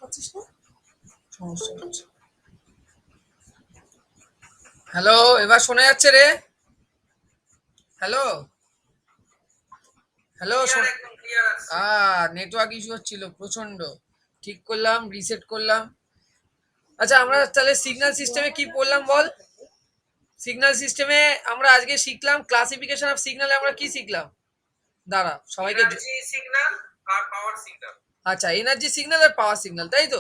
পাচ্ছিস না, সমস্যা হচ্ছে। হ্যালো, এবার শোনা যাচ্ছে রে? হ্যালো হ্যালো, নেটওয়ার্ক ইস্যু হচ্ছিল প্রচন্ড। ঠিক করলাম, রিসেট করলাম। আচ্ছা, আমরা তাহলে সিগন্যাল সিস্টেমে কি পড়লাম বল? সিগন্যাল সিস্টেমে আমরা আজকে শিখলাম ক্লাসিফিকেশন অফ সিগন্যালে আমরা কি শিখলাম? দাঁড়া সবাইকে সিগন্যাল আর পাওয়ার সিগন্যাল। আচ্ছা, এনার্জি সিগন্যাল আর পাওয়ার সিগন্যাল, তাই তো?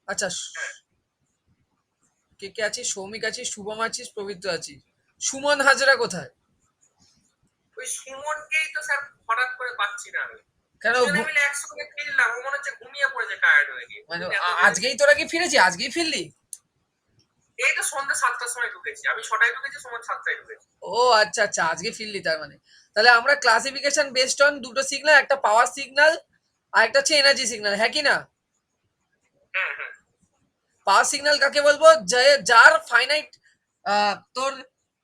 আচ্ছা, কে কে আছিস? সৌমিক আছিস, শুভম আছিস, পবিত্র আছিস। সুমন হাজরা কোথায়? ওই সুমনকেই তো স্যার হঠাৎ করে পাচ্ছি না আমি। কেন দুজনে মিলে একসঙ্গে ফিরলাম, ও মনে হচ্ছে ঘুমিয়ে পড়েছে টায়ার্ড হয়ে গিয়ে। মানে আজকেই তোরা কি ফিরেছি? আজকেই ফিরলি? এই তো সন্ধ্যা 7টার সময় ঢুকেছি, আমি 6টায় ঢুকেছি, সুমন 7টায় ঢুকেছি। ও আচ্ছা আচ্ছা, আজকে ফিরলি তার মানে। তাহলে আমরা ক্লাসিফিকেশন বেসড অন দুটো সিগন্যাল, একটা পাওয়ার সিগন্যাল আর একটা হচ্ছে এনার্জি সিগন্যাল, হ্যাঁ কি না? হ্যাঁ হ্যাঁ। পাওয়ার সিগন্যাল কাকে বলবো? যার ফাইনাইট তোর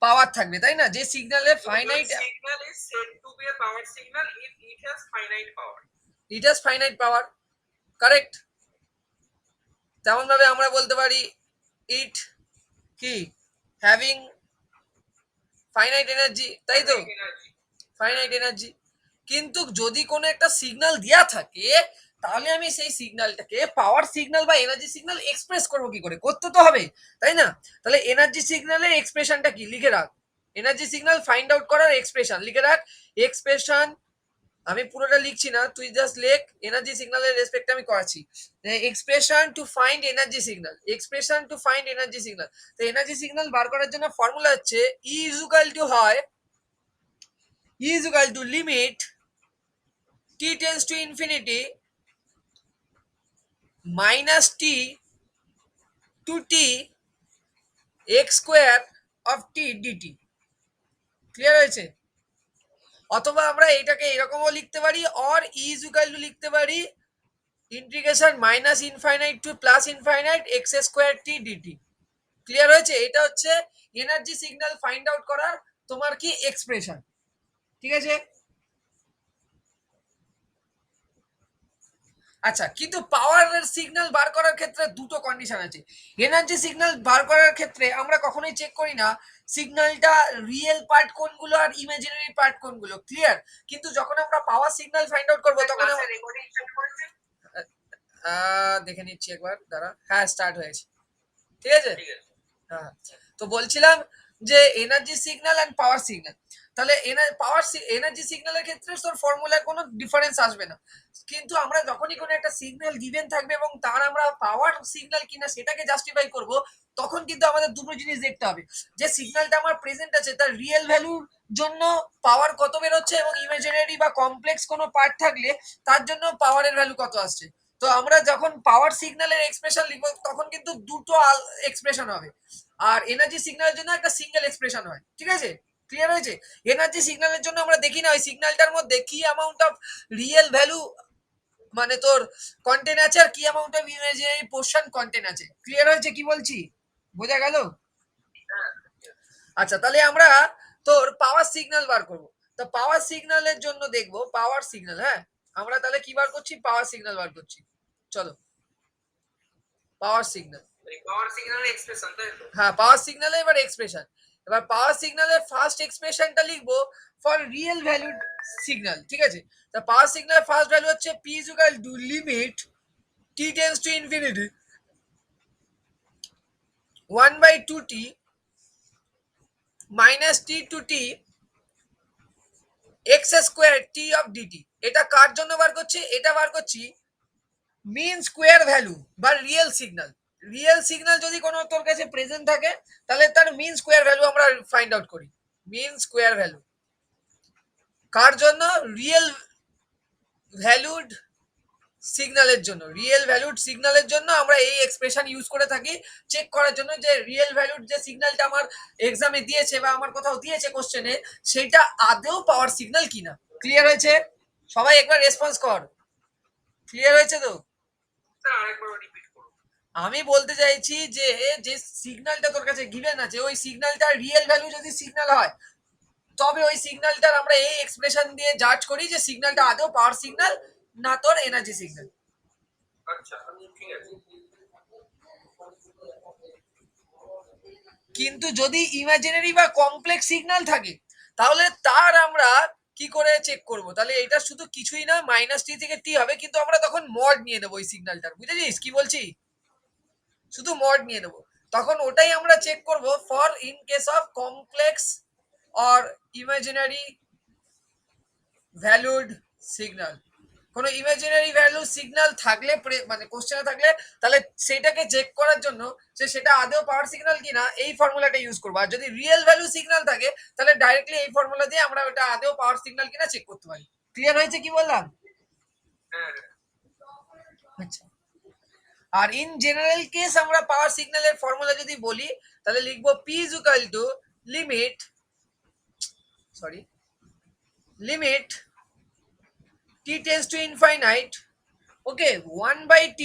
পাওয়ার থাকবে, তাই না? যে সিগন্যালে finite signal is said to be a power signal if it has finite power. It has finite power, correct. তেমন ভাবে আমরা বলতে পারি ইট কি হ্যাভিং ফাইনাইট এনার্জি, তাই তো? Finite energy. কিন্তু যদি কোনো একটা সিগন্যাল দেয়া থাকে, তাহলে আমি সেই সিগন্যালটাকে পাওয়ার সিগন্যাল বা এনার্জি সিগন্যাল এক্সপ্রেস করবো কি করে? করতে তো হবে, তাই না? তাহলে এনার্জি সিগন্যালের এক্সপ্রেশনটা কি লিখে রাখ। এনার্জি সিগন্যাল ফাইন্ড আউট করার এক্সপ্রেশন লিখে রাখ। এক্সপ্রেশন আমি পুরোটা লিখছি না, তুই জাস্ট লেখ। এনার্জি সিগন্যালের রেসপেক্টে আমি করাচ্ছি। Expression to find energy signal, expression to find energy signal. তো এনার্জি সিগন্যাল বার করার জন্য ফর্মুলা হচ্ছে ই ইজ ইকুয়াল টু হয় E is equal to limit t tends to infinity minus t to t x square of t dt। Clear হয়েছে? অথবা আমরা এটাকে এরকমও লিখতে পারি, or E is equal to লিখতে পারি integration minus infinite to plus infinite x square T dt. Clear হয়েছে? এটা হচ্ছে এনার্জি সিগন্যাল ফাইন্ড আউট করার তোমার কি এক্সপ্রেশন। ঠিক আছে? আচ্ছা, কিন্তু পাওয়ারের সিগন্যাল বার করার ক্ষেত্রে দুটো কন্ডিশন আছে। এনার্জি সিগন্যাল বার করার ক্ষেত্রে আমরা কখনোই চেক করি না সিগন্যালটা রিয়েল পার্ট কোনগুলো আর ইমাজিনারি পার্ট কোনগুলো, ক্লিয়ার? কিন্তু যখন আমরা পাওয়ার সিগন্যাল ফাইন্ড আউট করবো তখন দেখে নিচ্ছি একবার, দাঁড়া। হ্যাঁ, স্টার্ট হয়েছে। ঠিক আছে, হ্যাঁ। তো বলছিলাম যে energy signal and power signal, তাহলে পাওয়ার এনার্জি সিগন্যালের ক্ষেত্রে তোর ফর্মুলায় কোনো ডিফারেন্স আসবে না। কিন্তু আমরা যখনই কোনো একটা সিগন্যাল গিভেন থাকবে এবং তার আমরা পাওয়ার সিগন্যাল কিনা সেটাকে জাস্টিফাই করব, তখন কিন্তু আমাদের দুটো জিনিস দেখতে হবে। যে সিগন্যালটা আমার প্রেজেন্ট আছে তার রিয়েল ভ্যালুর জন্য পাওয়ার কত বেরোচ্ছে, এবং ইমাজিনারি বা কমপ্লেক্স কোনো পার্ট থাকলে তার জন্য পাওয়ারের ভ্যালু কত আসছে। তো আমরা যখন পাওয়ার সিগন্যালের এক্সপ্রেশন লিখবো তখন কিন্তু দুটো এক্সপ্রেশন হবে, আর এনার্জি সিগন্যালের জন্য একটা সিঙ্গেল এক্সপ্রেশন হয়। ঠিক আছে, ক্লিয়ার হয়েছে? এনার্জি সিগন্যালের জন্য আমরা দেখি না ওই সিগন্যালটার মধ্যে কি অ্যামাউন্ট অফ রিয়েল ভ্যালু মানে তোর কন্টেন্ট আছে আর কি amount of imaginary portion content আছে। ক্লিয়ার হয়েছে কি বলছি? বোঝা গেল? আচ্ছা, তাহলে আমরা তোর পাওয়ার সিগন্যাল বার করব। তো পাওয়ার সিগন্যালের জন্য দেখবো পাওয়ার সিগন্যাল। হ্যাঁ, আমরা তাহলে কি বার করছি? পাওয়ার সিগন্যাল বার করছি। চলো, পাওয়ার সিগন্যাল। হ্যাঁ, পাওয়ার সিগন্যালে এবার এক্সপ্রেশন। এবার পাওয়ার সিগন্যালের ফার্স্ট এক্সপ্রেশনটা লিখবো ফর রিয়েল ভ্যালুড সিগন্যাল। ঠিক আছে, তা পাওয়ার সিগন্যালের ফার্স্ট ভ্যালু হচ্ছে P is equal to limit T tends to infinity 1/2t minus T to T X square T of DT. এটা কার জন্য বার করছি? এটা বার করছি মিন স্কোয়ার ভ্যালু বা রিয়েল সিগন্যাল। রিয়েল সিগন্যাল যদি কোনো তোর কাছে প্রেজেন্ট থাকে তাহলে তার মিন স্কোয়ার ভ্যালু আমরা ফাইন্ড আউট করি। মিন স্কোয়ার ভ্যালু কার জন্য? রিয়েল ভ্যালুড সিগন্যালের জন্য। রিয়েল ভ্যালুড সিগন্যালের জন্য আমরা এই এক্সপ্রেশন ইউজ করে থাকি চেক করার জন্য যে রিয়েল ভ্যালুড যে সিগন্যালটা আমার এক্সামে দিয়েছে বা আমার কোথাও দিয়েছে কোশ্চেনে, সেটা আদৌ পাওয়ার সিগন্যাল কিনা। ক্লিয়ার হয়েছে? সবাই একবার রেসপন্স কর। ক্লিয়ার হয়েছে তো? আমি বলতে চাইছি যে যে সিগন্যালটা তোর কাছে গিভেন আছে ওই সিগন্যালটা রিয়েল ভ্যালু যদি সিগন্যাল হয় তবে ওই সিগন্যালটার আমরা এই এক্সপ্রেশন দিয়ে জাজ করি যে সিগন্যালটা আদৌ পাওয়ার সিগন্যাল না তোর এনার্জি সিগন্যাল। আচ্ছা ঠিক আছে। কিন্তু যদি ইমাজিনারি বা কমপ্লেক্স সিগন্যাল থাকে তাহলে তার আমরা কি করে চেক করব? তাহলে এটা শুধু কিছুই না, মাইনাস টি থেকে টি হবে, কিন্তু আমরা তখন মড নিয়ে নেবো ওই সিগন্যালটার। বুঝেছিস কি বলছি? শুধু মড নিয়ে নেবো, তখন ওটাই আমরা চেক করব for in case of complex or imaginary valued signal. কোনো ইমাজিনারি ভ্যালু সিগন্যাল থাকলে মানে কোশ্চেনে থাকলে, তাহলে সেটাকে চেক করার জন্য সেটা আদৌ পাওয়ার সিগন্যাল কিনা এই ফর্মুলাটা ইউজ করবো। আর যদি রিয়েল ভ্যালু সিগন্যাল থাকে তাহলে ডাইরেক্টলি এই ফর্মুলা দিয়ে আমরা ওটা আদৌ পাওয়ার সিগন্যাল কিনা চেক করতে পারি। ক্লিয়ার হয়েছে কি বললাম? হ্যাঁ আচ্ছা, আর ইন জেনারেল কেস আমরা পাওয়ার সিগন্যালের ফর্মুলা যদি বলি তাহলে লিখবো P is equal to limit limit t tends to infinite, okay, 1 by t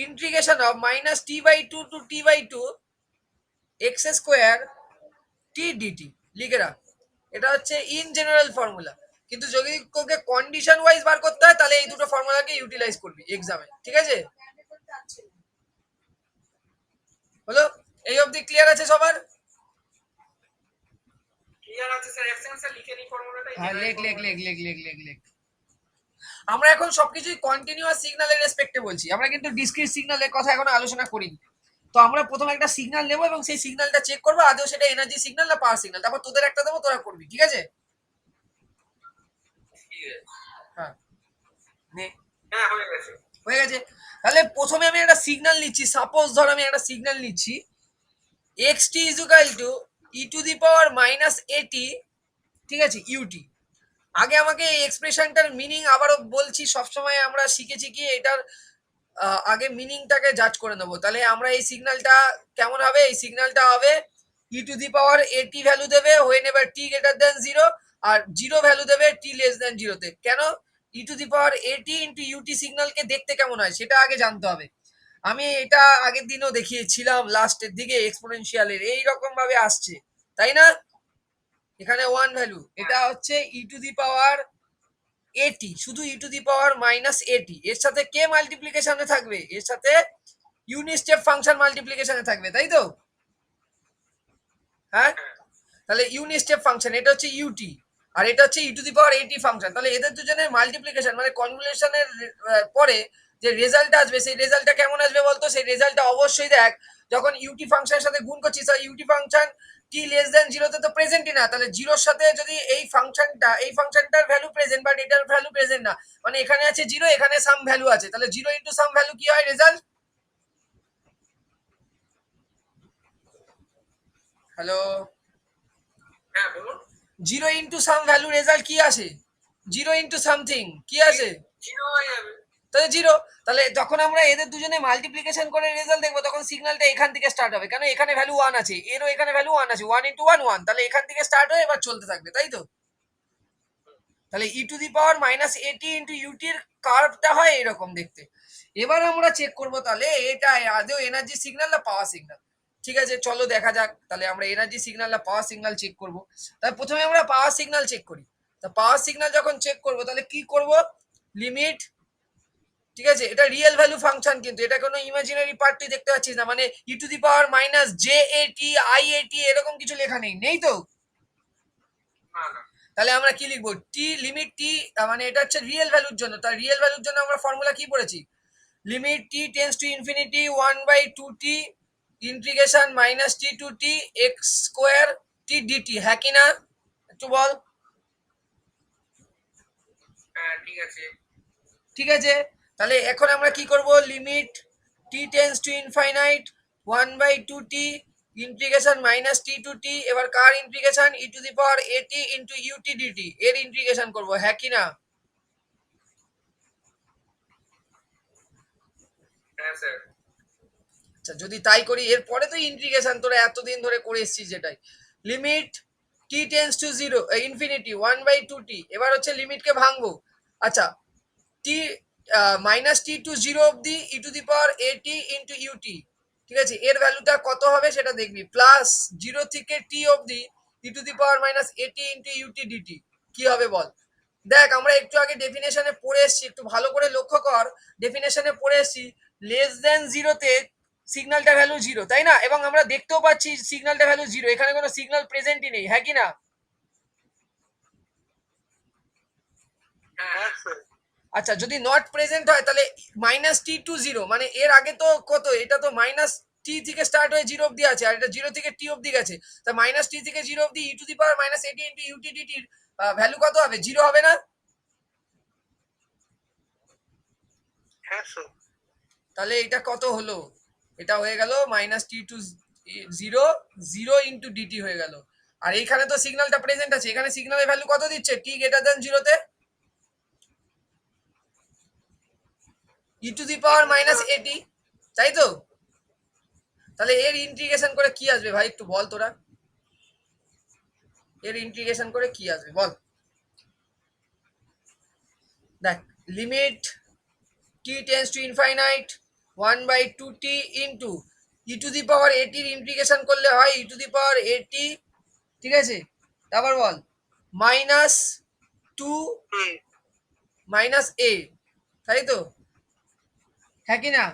integration of minus t by 2 to t by 2 x square t dt লিখে রাখ। এটা হচ্ছে ইন জেনারেল ফর্মুলা, কিন্তু যদি তোকে কন্ডিশন ওয়াইজ বার করতে হয় তাহলে এই দুটো ফর্মুলাকে ইউটিলাইজ করবি এক্সামে, ঠিক আছে? হলো? এই অবধি ক্লিয়ার আছে সবার? ক্লিয়ার আছে স্যার। এক সেকেন্ড স্যার লিখে নিই ফর্মুলাটা। হ্যাঁ, লেখ। আমরা এখন সবকিছুই কন্টিনিউয়াস সিগন্যালের রেসপেক্টে বলছি, আমরা কিন্তু ডিসক্রিট সিগন্যালের কথা এখন আলোচনা করিনি। তো আমরা প্রথমে একটা সিগন্যাল নেবো এবং সেই সিগন্যালটা চেক করবো আদৌ সেটা এনার্জি সিগন্যাল না পাওয়ার সিগন্যাল, তারপর তোদের একটা দেবো, তোরা করবি, ঠিক আছে? হ্যাঁ, হ্যাঁ হয়ে গেছে। হয়ে গেছে। তাহলে প্রথমে আমি একটা সিগন্যাল নিচ্ছি, সাপোজ ধর আমি একটা সিগন্যাল নিচ্ছি x T is equal two E to the power minus এটি, ঠিক আছে, ইউটি। আগে আমাকে এই এক্সপ্রেশনটার মিনিং আবারও বলছি, সবসময় আমরা শিখেছি কি এটার আগে মিনিংটাকে জাজ করে নেবো। তাহলে আমরা এই সিগন্যালটা কেমন হবে? এই সিগন্যালটা হবে ই টু দি পাওয়ার এটি ভ্যালু দেবে whenever T greater than zero, আর জিরো ভ্যালু দেবে টি লেস দেন জিরোতে। কেন? ই to the power a t into UT সিগন্যালকে দেখতে কেমন হয় সেটা আগে জানতে হবে। আমি এটা আগের দিনও দেখিয়েছিলাম, লাস্টের দিকে এক্সপোনেনশিয়ালের এইরকম ভাবে আসছে, তাই না? এখানে ওয়ান ভ্যালু, এটা হচ্ছে ই টু দি পাওয়ার এটি, শুধু ই টু দি পাওয়ার মাইনাস এটি, এর সাথে কে মাল্টিপ্লিকেশনে থাকবে? এর সাথে ইউনিট স্টেপ ফাংশন মাল্টিপ্লিকেশনে থাকবে, তাই তো? হ্যাঁ, তাহলে ইউনিট স্টেপ ফাংশন এটা হচ্ছে ইউটি, আর এটা হচ্ছে ই টু দি পাওয়ার এটি ফাংশন। তাহলে এদের দুজনের মাল্টিপ্লিকেশন মানে কনভলিউশনের পরে যে রেজাল্ট আসবে সেই রেজাল্টটা কেমন আসবে বলতো? সেই রেজাল্টটা অবশ্যই দেখ, যখন ইউটি ফাংশনের সাথে গুণ করছিস ইউটি ফাংশন টি লেস দেন জিরোতে তো প্রেজেন্টই না, তাহলে জিরোর সাথে যদি এই ফাংশনটার ভ্যালু প্রেজেন্ট বাট এটার ভ্যালু প্রেজেন্ট না, মানে এখানে আছে জিরো এখানে সাম ভ্যালু আছে, তাহলে জিরো ইন্টু সাম ভ্যালু কি হয় রেজাল্ট? হ্যালো, হ্যাঁ বলুন। জিরো ইন্টু সাম ভ্যালু রেজাল্ট কি আসে? জিরো ইন্টু সামথিং কি আসে? জিরো হয়ে যাবে। তাহলে জিরো। তাহলে যখন আমরা এদের দুজনে মাল্টিপ্লিকেশন করে রেজাল্ট দেখবো তখন সিগন্যালটা এখান থেকে স্টার্ট হবে, কেন এখানে ভ্যালু ওয়ান আছে, এরও এখানে ভ্যালু ওয়ান আছে, ওয়ান ইন্টু ওয়ান ওয়ান, তাহলে এখান থেকে স্টার্ট হয়ে এবার চলতে থাকবে, তাই তো? তাহলে ই টু দি পাওয়ার মাইনাস এটি ইন্টু ইউটির কার্ভটা হয় এরকম দেখতে। এবার আমরা চেক করবো তাহলে এটা আদৌ এনার্জি সিগন্যাল না পাওয়ার সিগন্যাল। ঠিক আছে, চলো দেখা যাক তাহলে আমরা এনার্জি সিগন্যাল না পাওয়ার সিগন্যাল চেক করবো। তাহলে প্রথমে আমরা পাওয়ার সিগন্যাল চেক করি। তা পাওয়ার সিগন্যাল যখন চেক করবো তাহলে কি করব? লিমিট, ঠিক আছে, এটা রিয়েল ভ্যালু ফাংশন, কিন্তু এটা কোনো ইমাজিনারি পার্ট তুই দেখতে পাচ্ছিস না, মানে e to the power minus j a t i a t এরকম কিছু লেখা নেই, নেই তো? না না। তাহলে আমরা কি লিখবো? টি লিমিট টি, মানে এটা হচ্ছে রিয়েল ভ্যালুর জন্য, তার রিয়েল ভ্যালুর জন্য আমরা ফর্মুলা কি পড়েছি? Limit T tends to infinity 1/2t integration minus T to T X square T DT, হ্যাঁ কি না? একটু বল। হ্যাঁ ঠিক আছে। ঠিক আছে, তাহলে এখন আমরা কি করব? Limit T tends to infinite 1/2t integration minus T to t, এবার কার integration? E to the power a t into u t dt, এর ইন্টিগ্রেশন করবো, হ্যাঁ কি না? হ্যাঁ স্যার। আচ্ছা, যদি তাই করি এরপরে তো ইন্টিগ্রেশন তোরা এতদিন ধরে করে এসেছিস যেটাই। লিমিট টি tends two zero infinity 1/2t, এবার হচ্ছে লিমিটকে ভাঙবো। আচ্ছা, টি মাইনাস টি টু জিরো অব্দি ই to the power a t into UT, ঠিক আছে, এর ভ্যালুটা কত হবে সেটা দেখবি, প্লাস জিরো থেকে টি অব্দি ই টু দি পাওয়ার মাইনাস এটি ইন্টু ইউটি ডিটি, কি হবে বল? দেখ আমরা একটু আগে ডেফিনেশনে পড়ে এসেছি, একটু ভালো করে লক্ষ্য কর, ডেফিনেশনে পড়ে এসেছি লেস দেন জিরোতে সিগন্যালটা ভ্যালু জিরো, তাই না? এবং আমরা দেখতেও পাচ্ছি সিগন্যালটা ভ্যালু জিরো, এখানে কোনো সিগন্যাল প্রেজেন্টই নেই, হ্যাঁ কি না? হ্যাঁ আচ্ছা, যদি নট প্রেজেন্ট হয় তাহলে মাইনাস টি টু জিরো, মানে এর আগে তো কত, এটা তো মাইনাস টি থেকে স্টার্ট হয়ে জিরো অব্দি আছে, আর এটা জিরো থেকে টি অব্দি গেছে, তা মাইনাস টি থেকে জিরো অব্দি ই টু দি পাওয়ার মাইনাস এটি ইন্টু ইউটিডিটির ভ্যালু কত হবে? জিরো হবে না? হ্যাঁ স্যার। তাহলে এটা কত হলো? এটা হয়ে গেল minus T to zero, zero into dt হয়ে গেল। আর এইখানে তো সিগন্যালটা প্রেজেন্ট আছে, এখানে সিগন্যালের ভ্যালু কত দিচ্ছে? টি গ্রেটার দেন জিরোতে ই টু দি পাওয়ার মাইনাস এটি, তাই তো? তাহলে এর ইন্টিগ্রেশন করে কি আসবে ভাই, একটু বল তোরা, এর ইন্টিগ্রেশন করে কি আসবে বল। দেখ, limit T tends to infinite 1/2t into e to the power এটির ইন্টিগ্রেশন করলে হয় ই টু দি পাওয়ার এটি, ঠিক আছে? তারপর বল মাইনাস টু মাইনাস এ, তাই তো? হ্যাঁ কি না?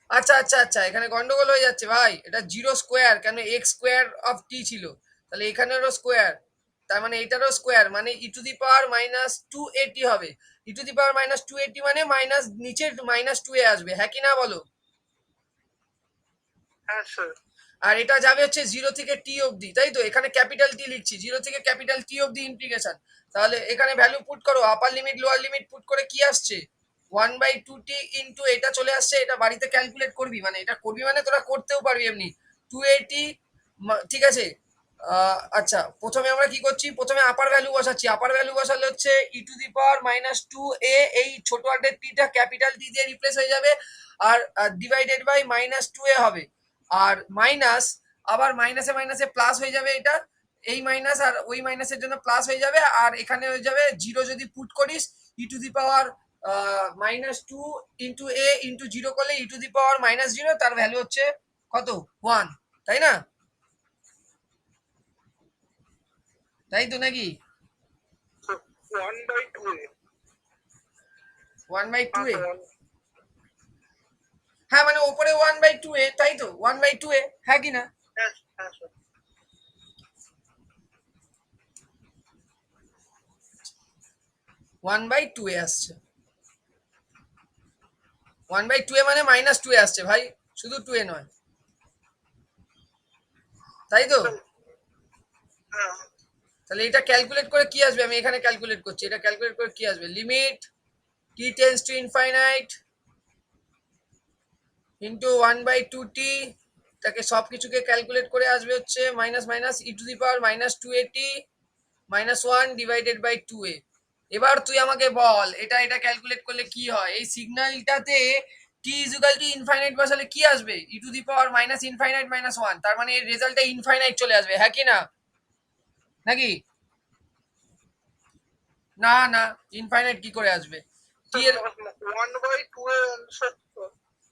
আচ্ছা আচ্ছা আচ্ছা, এখানে গন্ডগোল হয়ে যাচ্ছে ভাই, এটা জিরো স্কোয়ার, কেন এক্স স্কোয়ার অফ টি ছিল, তাহলে এখানেরও স্কোয়ার, তার মানে এটারও স্কোয়ার, মানে e to the power minus two a t হবে। E to the power minus two a t মানে মাইনাস নিচে মাইনাস টু এ আসবে, হ্যাঁ কি না বলো? হ্যাঁ স্যার। আর এটা যাবে হচ্ছে জিরো থেকে টি অবধি, তাই তো? এখানে ক্যাপিটাল টি লিখছি, জিরো থেকে ক্যাপিটাল টি অবধি ইন্টিগ্রেশন। তাহলে এখানে ভ্যালু পুট করো, আপার লিমিট লোয়ার লিমিট পুট করে কি আসছে? 1/2t ইন্টু এটা চলে আসছে, এটা বাড়িতে ক্যালকুলেট করবি, মানে এটা করবি মানে তোরা করতেও পারবি এমনি, 280, ঠিক আছে? আচ্ছা, প্রথমে আমরা কি করছি, প্রথমে আপার ভ্যালু বসাচ্ছি, আপার ভ্যালু বসালে হচ্ছে e to the power minus two a, এই ছোট হাতের টিটা ক্যাপিটাল টি দিয়ে রিপ্লেস হয়ে যাবে, আর ডিভাইডেড বাই মাইনাস টু এ হবে, আর মাইনাস, আবার মাইনাসে মাইনাসে প্লাস হয়ে যাবে, এটা এই মাইনাস আর ওই মাইনাসের জন্য প্লাস হয়ে যাবে, আর এখানে হয়ে যাবে জিরো যদি পুট করিস e to the power minus two into a into zero করলে e to the power minus zero, তার ভ্যালু হচ্ছে কত? ওয়ান, তাই না? তাই তো নাকি? 1/2 1/2 হ্যাঁ, মানে ওপরে 1/2 তাই তো, 1/2 হ্যাঁ কি না? হ্যাঁ হ্যাঁ স্যার। 1/2 আসছে, 1/2 মানে মাইনাস টু আসছে ভাই, শুধু 2 নয়, তাই তো? হ্যাঁ তাহলে এটা ক্যালকুলেট করে কি আসবে, আমি এখানে ক্যালকুলেট করছি, এটা ক্যালকুলেট করে কি আসবে, limit T tends to infinite into 1/2t, তাকে সব কিছুকে ক্যালকুলেট করে আসবে হচ্ছে minus minus e to the power minus two a t minus one divided by two a. এবার তুই আমাকে বল এটা এটা ক্যালকুলেট করলে কি হয়, এই সিগন্যালটাতে টি ইজুকাল টু ইনফাইনাইট বসালে কি আসবে? E to the power minus infinite minus one, তার মানে এর রেজাল্টটা ইনফাইনাইট চলে আসবে, হ্যাঁ কি না? নাকি? না না, ইনফাইনাইট কি করে আসবে? টি এর 1/2 অ্যান্সার।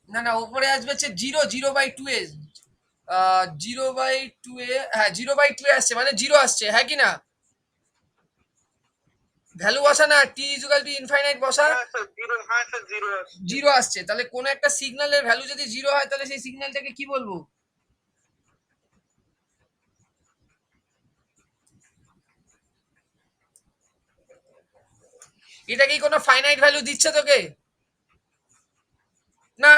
না না, উপরে আসবে হচ্ছে zero, zero by two a, zero by two a, হ্যাঁ জিরো বাই টু এ আসছে, মানে জিরো আসছে, হ্যাঁ কি না? ভ্যালু বসা না, টি ইজুকাল টু ইনফাইনাইট বসা, হ্যাঁ স্যার জিরো, হ্যাঁ স্যার জিরো আছে। জিরো আসছে, তাহলে কোন একটা সিগন্যালের ভ্যালু যদি জিরো হয় তাহলে সেই সিগন্যালটাকে কি বলবো? এটা কি কোনো ফাইনাইট ভ্যালু দিচ্ছে তোকে? না,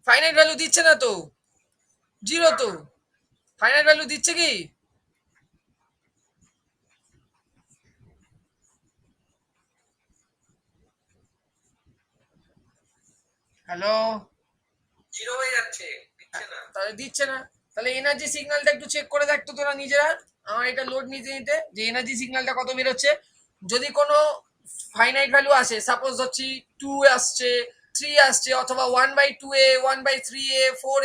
ফাইনাইট ভ্যালু দিচ্ছে না তো, জিরো তো, ফাইনাইট ভ্যালু দিচ্ছে কি? হ্যালো, জিরো হয়ে যাচ্ছে, দিচ্ছে না। তাহলে দিচ্ছে না, তাহলে এনার্জি সিগন্যালটা একটু চেক করে দেখ তো তোরা নিজেরা, আমার এটা লোড নিতে নিতে যে এনার্জি সিগন্যালটা কত বেরোচ্ছে। যদি কোনো ফাইনাইট ভ্যালু আসে, সাপোজ ধরছি টু আসছে, থ্রি আসছে, অথবা 1/2 1/3 4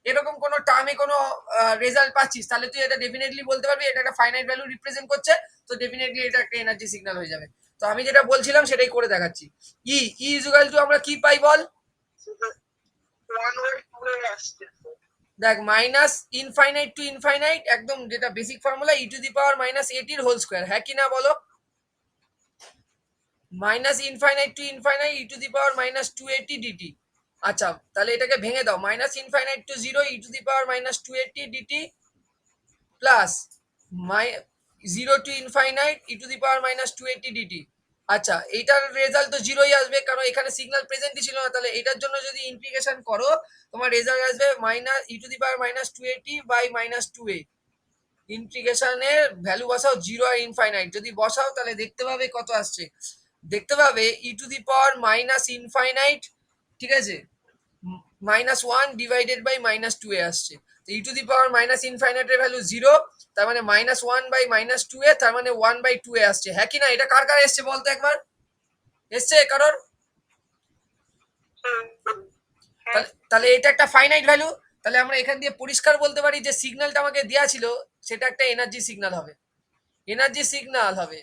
এরকম কোনো টার্মে কোনো রেজাল্ট পাচ্ছিস, তাহলে তুই এটা ডেফিনেটলি বলতে পারবি এটা একটা ফাইনাইট ভ্যালু রিপ্রেজেন্ট করছে, তো ডেফিনেটলি এটা একটা এনার্জি সিগন্যাল হয়ে যাবে। তো আমি যেটা বলছিলাম সেটাই করে দেখাচ্ছি। ই ইজুকাল টু আমরা কি পাই বল? 1/2 আসছে। দেখ মাইনাস ইনফাইনাইট টু ইনফাইনাইট একদম যেটা basic formula E to the power minus এটির হোল স্কোয়ার, হ্যাঁ কি না বলো? Minus infinite to infinite E to the power minus two AT DT. আচ্ছা তাহলে এটাকে ভেঙে দাও, minus infinite to zero E to the power minus two AT DT plus zero to infinite E to the power minus two AT DT. আচ্ছা এইটার result তো জিরোই আসবে কারণ এখানে সিগন্যাল প্রেজেন্টই ছিল না, তাহলে এটার জন্য যদি ইন্টিগ্রেশন করো তোমার রেজাল্ট আসবে minus e to the power minus two a t by minus two a. ইন্টিগ্রেশনের ভ্যালু বসাও জিরো আর ইনফাইনাইট, যদি বসাও তাহলে দেখতে পাবে কত আসছে, দেখতে পাবে e to the power minus infinite, ঠিক আছে, minus one divided by minus two a আসছে। তো e to the power minus ইনফাইনাইটের ভ্যালু জিরো, তার মানে minus one by minus two a, তার মানে ওয়ান বাই টু এ আসছে, হ্যাঁ কি না? এটা কার কার এসছে বলতো একবার, এসছে কারোর? তাহলে এটা একটা ফাইনাইট ভ্যালু, তাহলে আমরা এখান দিয়ে পরিষ্কার বলতে পারি যে সিগন্যালটা আমাকে দেওয়া ছিল সেটা একটা এনার্জি সিগন্যাল হবে, এনার্জি সিগন্যাল হবে,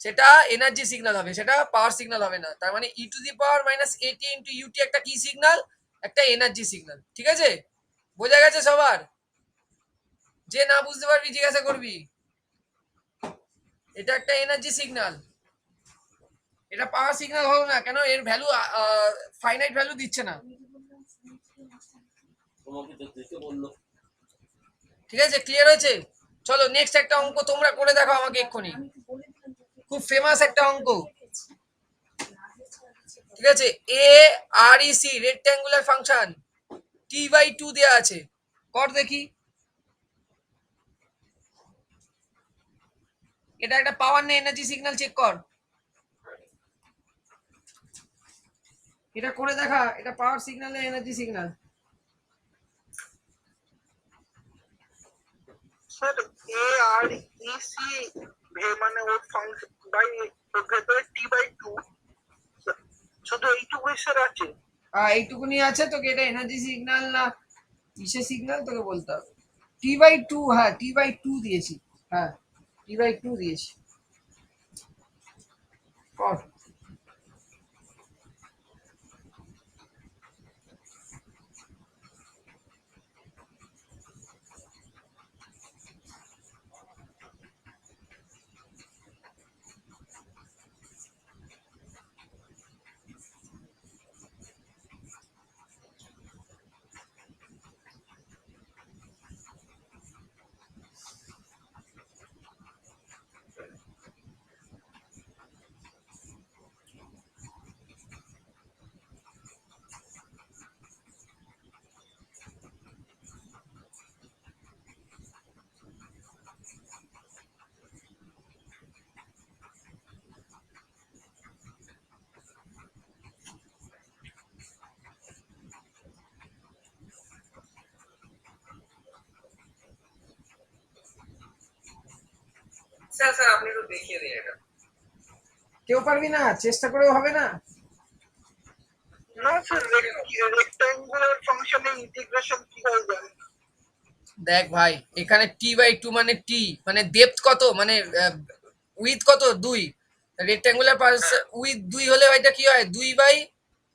সেটা এনার্জি সিগন্যাল হবে, সেটা পাওয়ার সিগন্যাল হবে না। তার মানে e to the power minus এটি ইন্টু ইউটি একটা কি সিগন্যাল, একটা এনার্জি সিগন্যাল, ঠিক আছে? বোঝা গেছে সবার? যে না বুঝতে পারবি জিজ্ঞাসা করবি। এটা একটা এনার্জি সিগন্যাল, এটা পাওয়ার সিগন্যাল হলো না কেন, এর ভ্যালু ফাইনাইট ভ্যালু দিচ্ছে না, ঠিক আছে? ক্লিয়ার হয়েছে? চলো নেক্সট একটা অঙ্ক তোমরা করে দেখো আমাকে এক্ষুনি, খুব ফেমাস একটা অঙ্ক, ঠিক আছে? A R E C rectangular function t by two দেওয়া আছে, কর দেখি। এটা একটা পাওয়ার না এনার্জি সিগন্যাল, চেক কর, এটা করে দেখা, এটা পাওয়ার সিগন্যাল না এনার্জি সিগন্যাল? স্যার এ আর ই সি মানে ওর ফাংশন বাই ওর ভেতরে টি বাই টু, শুধু এইটুকুই স্যার আছে। এইটুকুনি আছে, তোকে এটা এনার্জি সিগন্যাল না কিসের সিগন্যাল তোকে বলতে হবে। টি বাই টু, হ্যাঁ টি বাই টু দিয়েছি, হ্যাঁ টি বাই টু দিয়েছি, কর। স্যার স্যার আপনি একটু দেখিয়ে দিন এটা। কেউ পারবি না, চেষ্টা করেও হবে না। না স্যার রেক্ট্যাঙ্গুলার ফাংশনে ইন্টিগ্রেশন কিভাবে জানেন? দেখ ভাই এখানে টি বাই টু মানে টি মানে ডেপথ কত, মানে উইথ কত, দুই, রেক্ট্যাঙ্গুলার উইথ দুই হলে এটা কি হয়, দুই বাই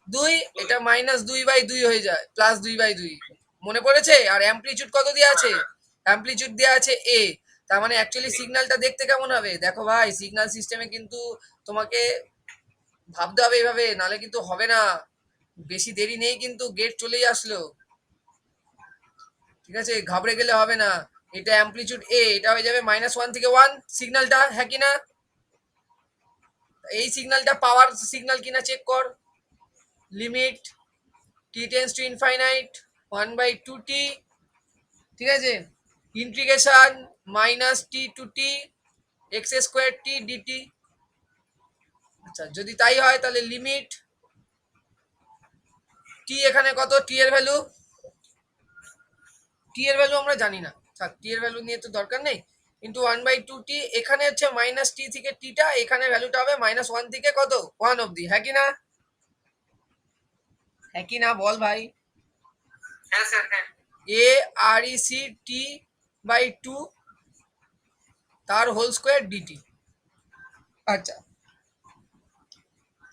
দুই, এটা মাইনাস দুই বাই দুই হয়ে যায়, প্লাস দুই বাই দুই, মনে পড়েছে? আর অ্যাম্পলিচিউড কত দেওয়া আছে, অ্যাম্পলিচিউড দেওয়া আছে এ, তার মানে অ্যাকচুয়ালি সিগন্যালটা দেখতে কেমন হবে দেখো ভাই, সিগন্যাল সিস্টেমে কিন্তু তোমাকে ভাবতে হবে এইভাবে, নালে কিন্তু হবে না, বেশি দেরি নেই কিন্তু গেট চলেই আসলো, ঠিক আছে? ঘাবড়ে গেলে হবে না, এটা অ্যাম্পলিচিউড এ, এটা হয়ে যাবে মাইনাস ওয়ান থেকে ওয়ান সিগন্যালটা, হ্যাঁ কি না? এই সিগন্যালটা পাওয়ার সিগন্যাল কিনা চেক কর, limit T tends to infinite one by two t, ঠিক আছে, integration minus T to T X square T dt. আচ্ছা যদি তাই হয় তাহলে লিমিট টি এখানে কত, টি এর ভ্যালু, টি এর ভ্যালু আমরা জানি না, থাক টি এর ভ্যালু নিয়ে তো দরকার নেই, ইন্টু ওয়ান বাই টু টি, এখানে হচ্ছে মাইনাস টি থেকে টিটা, এখানে ভ্যালুটা হবে মাইনাস ওয়ান থেকে কত, ওয়ান অব্দি, হ্যাঁ কি না? হ্যাঁ কি না বল ভাই? হ্যাঁ স্যার হ্যাঁ। A R E C t by two তার হোল স্কোয়ার ডিটি। আচ্ছা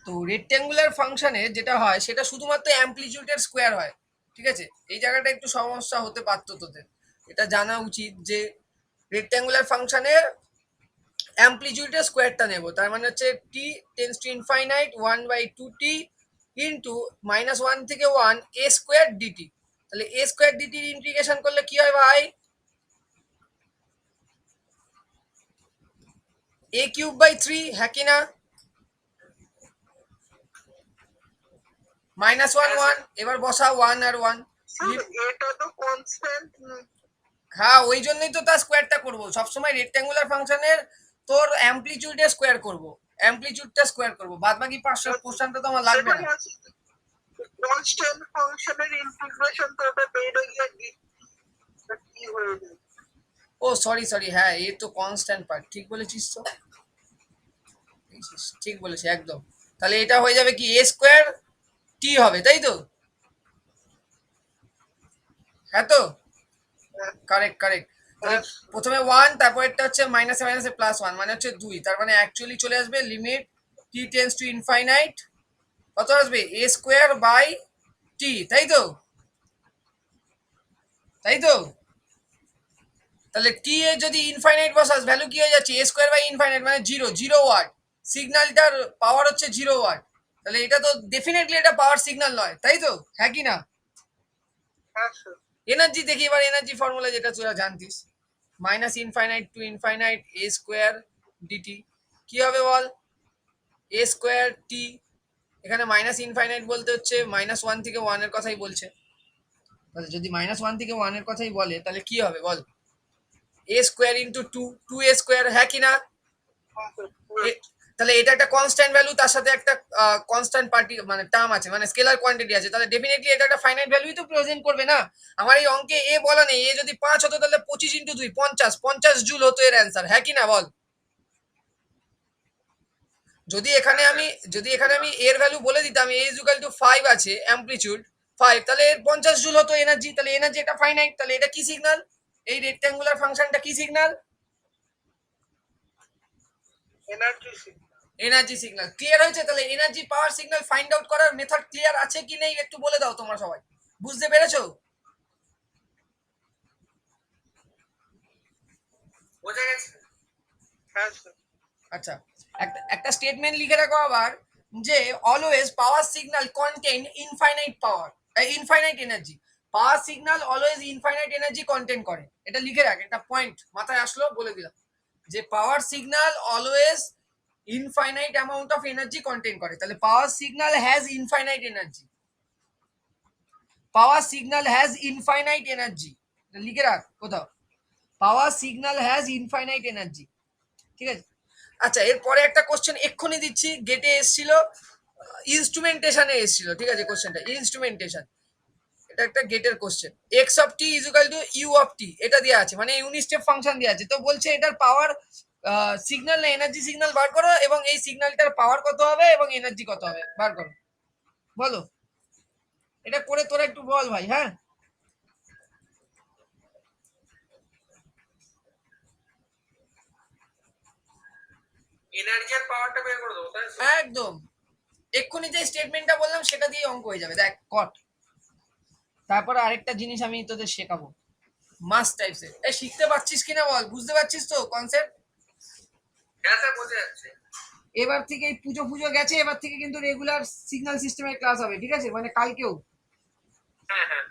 তো রেক্ট্যাঙ্গুলার ফাংশনে যেটা হয় সেটা শুধুমাত্র অ্যাম্পলিটিউডের স্কোয়ার হয়, ঠিক আছে, এই জায়গাটা একটু সমস্যা হতে পারতো তোদের, এটা জানা উচিত যে রেক্ট্যাঙ্গুলার ফাংশনের অ্যামপ্লিটিউডের স্কোয়ারটা নেব, তার মানে হচ্ছে টি tends to infinite 1/2t into -1 থেকে 1 a স্কোয়ার ডিটি। তাহলে a স্কোয়ার ডিটির ইন্টিগ্রেশন করলে কি হয় ভাই? a³/3, হ্যাঁ কি না? -1 1, এবার বসা 1 আর 1। স্যার এটা তো কনস্ট্যান্ট। হ্যাঁ, ওই জন্যই তো তার স্কোয়ারটা করবো সবসময় রেক্ট্যাঙ্গুলার ফাংশনের, তোর অ্যামপ্লিটিউডের স্কোয়ার করবো, অ্যামপ্লিটিউডটা স্কোয়ার করবো, বাদ বাকি পোর্শনটা তো আমার লাগবে না। কনস্ট্যান্ট ফাংশনের ইন্টিগ্রেশন তো ওটা বেড়ে গিয়ে কি হয়ে যায়? ও সরি সরি, হ্যাঁ এ তো কনস্ট্যান্ট পার্ট, ঠিক বলেছিস তো, ঠিক বলেছি একদম। তাহলে এটা হয়ে যাবে কি a স্কোয়ার টি হবে, তাই তো? হ্যাঁ তো, কারেক্ট কারেক্ট। তাহলে প্রথমে 1, তারপর এটা হচ্ছে মাইনাসে মাইনাসে +1, মানে হচ্ছে 2, তার মানে অ্যাকচুয়ালি চলে আসবে limit t tense to infinite, কত আসবে a স্কোয়ার বাই টি, তাই তো? তাই তো? তাহলে টি এ যদি ইনফাইনাইট বসাস ভ্যালু কি হয়ে যাচ্ছে? a স্কোয়ার বাই ইনফাইনাইট মানে 0, 0 ওয়াট। সিগন্যালটার পাওয়ার হচ্ছে 0 ওয়াট। তাহলে এটা তো ডেফিনেটলি এটা পাওয়ার সিগন্যাল নয়, তাই তো? হ্যাঁ কি না? হ্যাঁ স্যার। এনার্জি দেখি এবার, এনার্জি ফর্মুলা যেটা তোরা জানতিস, -infinite to infinite a square dt, কি হবে বল? a স্কোয়ার টি, এখানে -ইনফাইনাইট বলতে হচ্ছে -1 থেকে 1 এর কথাই বলছে। তাহলে যদি -1 থেকে 1 এর কথাই বলে তাহলে কি হবে বল? a square into 2, 2a square, হ্যাঁ কি না? তাহলে এটা একটা কনস্ট্যান্ট ভ্যালু, তার সাথে একটা কনস্ট্যান্ট পার্টি মানে টার্ম আছে, মানে স্কেলার কোয়ান্টিটি আছে, তাহলে ডেফিনেটলি এটা একটা ফাইনাইট ভ্যালুই তো প্রেজেন্ট করবে না। আমার এই অঙ্কে এ বলা নেই, এ যদি 5 হতো তাহলে 25 ইন্টু 2 50, 50 জুল হতো এর অ্যান্সার, হ্যাঁ কি না বল? যদি এখানে আমি এর ভ্যালু বলে দিতাম a ইজ ইকুয়াল টু 5 আছে, অ্যামপ্লিটিউড 5, তাহলে এর 50 জুল হতো এনার্জি, তাহলে এনার্জি একটা ফাইনাইট, তাহলে এটা কি সিগন্যাল? এই রেক্ট্যাঙ্গুলার ফাংশনটা কি সিগন্যাল? Energy signal. ক্লিয়ার হয়েছে? তাহলে energy power signal find out করার মেথড ক্লিয়ার আছে কি নেই একটু বলে দাও তোমরা সবাই, বুঝতে পেরেছো? বোঝা গেছে? হ্যাঁ স্যার। আচ্ছা, একটা স্টেটমেন্ট লিখে রাখো আবার, যে always power signal contain infinite power, infinite energy. Power signal always infinite energy contain করে, এটা লিখে রাখ, একটা পয়েন্ট মাথায় আসলো বলে দিলাম, যে power signal always infinite amount of energy contain করে। তাহলে power signal has infinite energy, power signal has infinite energy, লিখে রাখ কোথাও, power signal has infinite energy, ঠিক আছে? আচ্ছা, এরপরে একটা কোশ্চেন এক্ষুনি দিচ্ছি, গেটে এসেছিল, ইনস্ট্রুমেন্টেশনে এসেছিল, ঠিক আছে? কোশ্চেনটা ইনস্ট্রুমেন্টেশন, এটা একটা গেটের question. X of t is equal to u of t, এটা দেওয়া আছে, মানে ইউনিট স্টেপ ফাংশন দেওয়া আছে, তো বলছে এটার পাওয়ার সিগন্যাল না এনার্জি সিগন্যাল বার করো, এবং এই সিগন্যালটার পাওয়ার কত হবে এবং এনার্জি কত হবে বার করো, বলো। এটা করে তোরা একটু বল ভাই, হ্যাঁ? এনার্জি আর পাওয়ারটা বের করে দেবো, তাই তো? একদম, এক্ষুনি যে স্টেটমেন্টটা বললাম সেটা দিয়ে অঙ্ক হয়ে যাবে, দেখ কট। তারপরে আরেকটা জিনিস আমি তোদের শেখাবো, মাস টাইপসের, এই শিখতে পারছিস কিনা বল, বুঝতে পারছিস তো কনসেপ্ট? হ্যাঁ স্যার, বোঝা যাচ্ছে। এবার থেকে এই পুজো পুজো গেছে, এবার থেকে কিন্তু রেগুলার সিগন্যাল সিস্টেমের ক্লাস হবে, ঠিক আছে? মানে কালকেও। হ্যাঁ হ্যাঁ।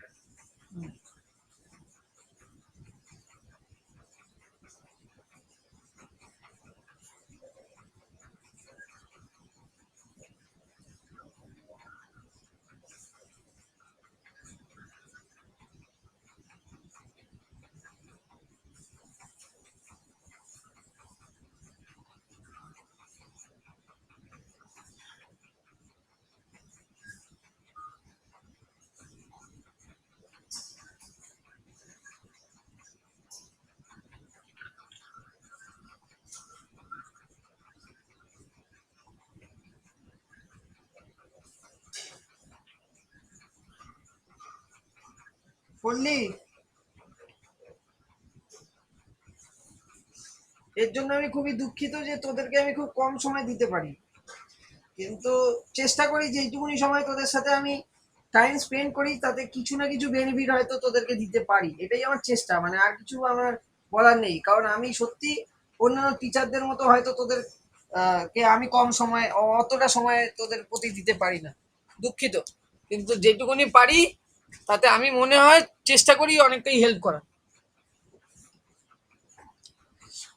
করলি? এর জন্য আমি খুবই দুঃখিত যে তোদেরকে আমি খুব কম সময় দিতে পারি, কিন্তু চেষ্টা করি যে এইটুকুনি সময় তোদের সাথে আমি টাইম স্পেন্ড করি তাতে কিছু না কিছু বেনিফিট হয়তো তোদেরকে দিতে পারি, এটাই আমার চেষ্টা, মানে আর কিছু আমার বলার নেই। কারণ আমি সত্যি অন্যান্য টিচারদের মতো হয়তো তোদের কে আমি কম সময় অতটা সময় তোদের প্রতি দিতে পারি না, দুঃখিত। কিন্তু যেটুকুনি পারি তাতে আমি মনে হয় চেষ্টা করি অনেকটাই হেল্প করার।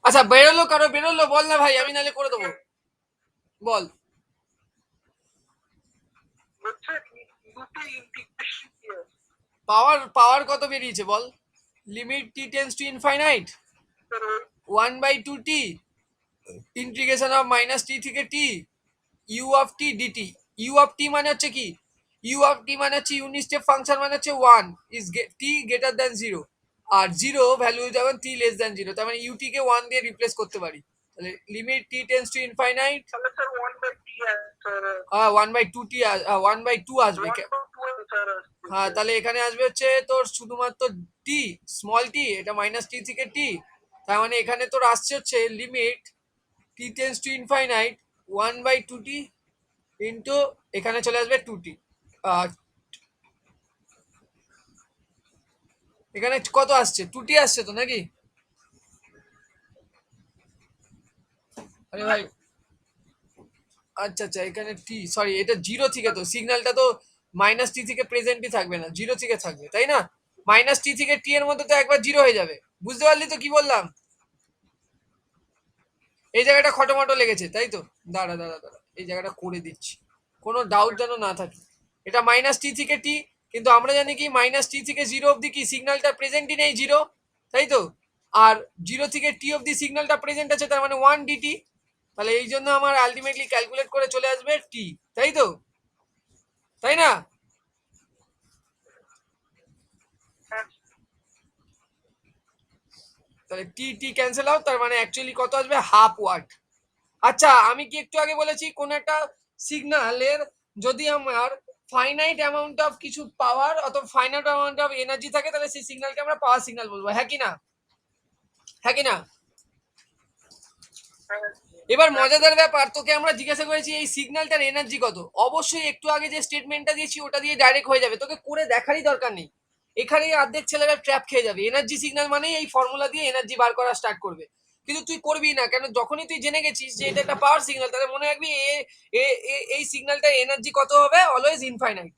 আচ্ছা বেরোলো, কারো বেরোলো বল না ভাই, আমি নাহলে করে দেবো, বল। হচ্ছে ইউটি ইন্টিগ্রেশন কি আছে? পাওয়ার পাওয়ার কত বেরিয়েছে বল? Limit T tends to infinite sir ওই 1/2t integration of minus t থেকে t u of t dt. U of t মানে হচ্ছে কি? ইউ অফ টি মানে হচ্ছে ইউনিট স্টেপ ফাংশন মানে হচ্ছে 1 ইজ টি গ্রেটার দ্যান 0, আর 0 ভ্যালু যখন টি লেস দ্যান 0, তার মানে ইউটি কে 1 দিয়ে রিপ্লেস করতে পারি। তাহলে limit T tends to infinite তাহলে স্যার 1/t আছে স্যার, 1/2t 1/2 আসবে। 1/2 আছে স্যার। হ্যাঁ তাহলে এখানে আসবে হচ্ছে তোর শুধুমাত্র টি, স্মল টি, এটা মাইনাস টি থেকে টি, তার মানে এখানে তোর আসছে হচ্ছে limit T tends to infinite 1/2t into এখানে চলে আসবে 2t। এখানে কত আসছে? 2t আসছে তো নাকি? আরে ভাই আচ্ছা আচ্ছা, এখানে টি, সরি এটা 0 থেকে, তো সিগন্যালটা তো মাইনাস টি থেকে প্রেজেন্টই থাকবে না, 0 থেকে থাকবে, তাই না? মাইনাস টি থেকে টি এর মধ্যে তো একবার 0 হয়ে যাবে, বুঝতে পারলি তো কি বললাম? এই জায়গাটা খটোমটো লেগেছে তাই তো, দাঁড়া দাঁড়া দাঁড়া, এই জায়গাটা করে দিচ্ছি, কোনো ডাউট যেন না থাকে। এটা মাইনাস টি থেকে টি, কিন্তু আমরা জানি কি মাইনাস টি থেকে 0 অব্দি কি সিগন্যালটা প্রেজেন্টই নেই, 0, তাই তো? আর 0 থেকে টি অব্দি সিগন্যালটা প্রেজেন্ট আছে, তার মানে 1 ডিটি। তাহলে এই জন্য আমার আলটিমেটলি ক্যালকুলেট করে চলে আসবে টি, তাই তো, তাই না? তাহলে টি টি ক্যান্সেল আউট, তার মানে অ্যাকচুয়ালি কত আসবে? Half watt. আচ্ছা আমি কি একটু আগে বলেছি কোন একটা সিগন্যালের যদি আমার ফাইনাইট অ্যামাউন্ট অফ কিছু পাওয়ার অথবা ফাইনাইট অ্যামাউন্ট অফ এনার্জি থাকে, তাহলে সেই সিগন্যালকে আমরা পাওয়ার সিগন্যাল বলবো, হ্যাঁ কি না? হ্যাঁ কি না? এবার মজাদার ব্যাপার, তোকে আমরা জিজ্ঞাসা করেছি এই সিগন্যালটার এনার্জি কত, অবশ্যই একটু আগে যে স্টেটমেন্টটা দিয়েছি ওটা দিয়ে ডাইরেক্ট হয়ে যাবে, তোকে করে দেখারই দরকার নেই। এখানেই অর্ধেক ছেলেরা ট্র্যাপ খেয়ে যাবে, এনার্জি সিগন্যাল মানেই এই ফর্মুলা দিয়ে এনার্জি বার করা স্টার্ট করবে, কিন্তু তুই করবি না কেন? যখনই তুই জেনে গেছিস যে এটা একটা পাওয়ার সিগন্যাল, তাহলে মনে রাখবি এই সিগন্যালটার এনার্জি কত হবে? Always infinite.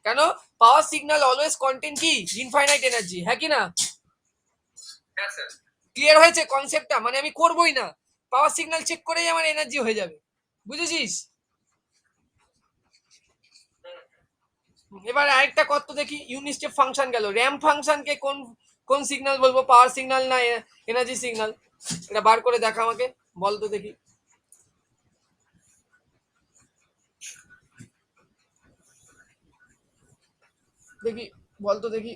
কেন? পাওয়ার সিগন্যাল অলওয়েজ কন্টেন কি? ইনফাইনাইট এনার্জি, হ্যাঁ কি না? হ্যাঁ স্যার। ক্লিয়ার হয়েছে কনসেপ্টটা? মানে আমি করবোই না, পাওয়ার সিগন্যাল চেক করেই আমার এনার্জি হয়ে যাবে, বুঝেছিস? এবার আরেকটা কত দেখি, ইউনিট স্টেপ ফাংশন গেল, র্যাম্প ফাংশনকে কোন কোন সিগন্যাল বলবো, পাওয়ার সিগন্যাল না এনার্জি সিগন্যাল? এটা বার করে দেখা আমাকে, বল তো দেখি। দেখি বল তো দেখি।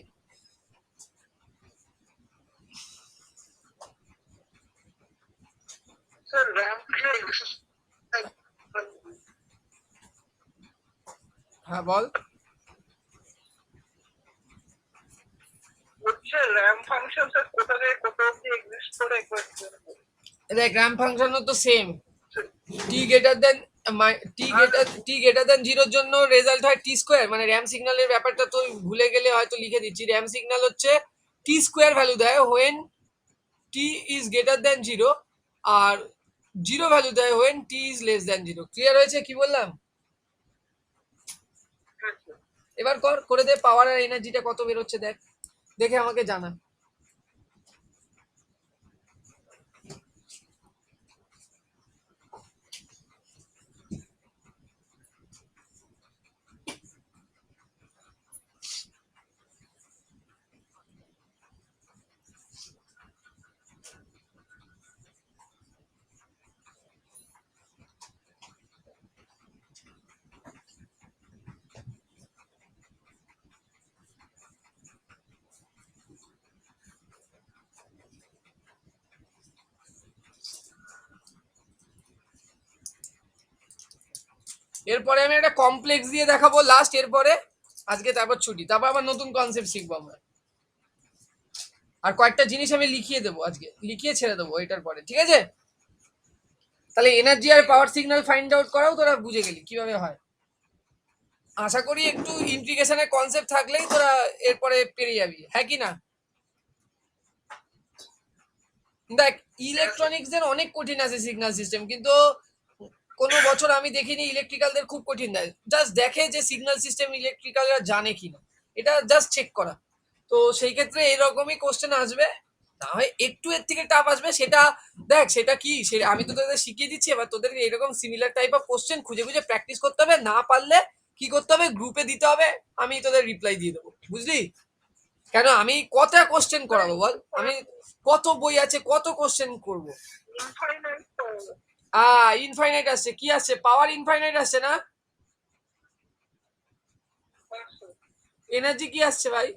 স্যার র্যাম হ্যাঁ বল। হচ্ছে র্যাম ফাংশন স্যার কোথা থেকে কোথা অব্দি এক্সিস্ট করে একবার দেখ র্যাম্প ফাংশনও তো সেম, টি গ্রেটার দেন টি গ্রেটার দেন 0-র জন্য রেজাল্ট হয় টি স্কোয়ার, মানে র্যাম সিগন্যালের ব্যাপারটা তো ভুলে গেলে হয়তো লিখে দিচ্ছি, র্যাম সিগন্যাল হচ্ছে টি স্কোয়ার ভ্যালু দেয় when t is greater than 0, আর 0 ভ্যালু দেয় when t is less than 0। Clear হয়েছে কি বললাম? এবার করে দে, পাওয়ার আর এনার্জিটা কত বেরোচ্ছে দেখ, দেখে আমাকে জানা। এরপরে আমি একটা কমপ্লেক্স দিয়ে দেখাবো লাস্ট, এরপরে আজকে তারপর ছুটি, তারপর আবার নতুন কনসেপ্ট শিখবো আমরা, আর কয়েকটা জিনিস আমি লিখিয়ে দেবো, আজকে লিখিয়ে ছেড়ে দেবো এটার পরে, ঠিক আছে? তাহলে এনার্জি আর পাওয়ার সিগন্যাল ফাইন্ড আউট করাও তোরা বুঝে গেলি কিভাবে হয়। আশা করি একটু ইন্টিগ্রেশনের কনসেপ্ট থাকলেই তোরা এরপরে পেরিয়ে যাবি, হ্যাঁ কি না? দেখ, ইলেকট্রনিক্স এর অনেক কঠিন আছে সিগন্যাল সিস্টেম, কিন্তু কোনো বছর আমি দেখিনি ইলেকট্রিক্যালদের খুব কঠিন দেয়। জাস্ট দেখে যে সিগন্যাল সিস্টেম ইলেকট্রিক্যালরা জানে কিনা, এটা জাস্ট চেক করা। তো সেই ক্ষেত্রে এরকমই কোশ্চেন আসবে, না হয় একটু এর থেকে টাফ আসবে। সেটা দেখ, সেটা কি আমি তো তোদের শিখিয়ে দিচ্ছি, এবার তোদেরকে এরকম সিমিলার টাইপ অফ কোশ্চেন খুঁজে খুঁজে প্র্যাকটিস করতে হবে। না পারলে কি করতে হবে, গ্রুপে দিতে হবে, আমি তোদের রিপ্লাই দিয়ে দেবো, বুঝলি? কেন আমি কত কোশ্চেন করাবো বল, আমি কত বই আছে, কত কোশ্চেন করবো? ইনফাইনাইট তো ইনফাইনাইট আসছে, কি আসছে, পাওয়ার ইনফাইনাইট আসছে না, এনার্জি কি আসছে ভাই?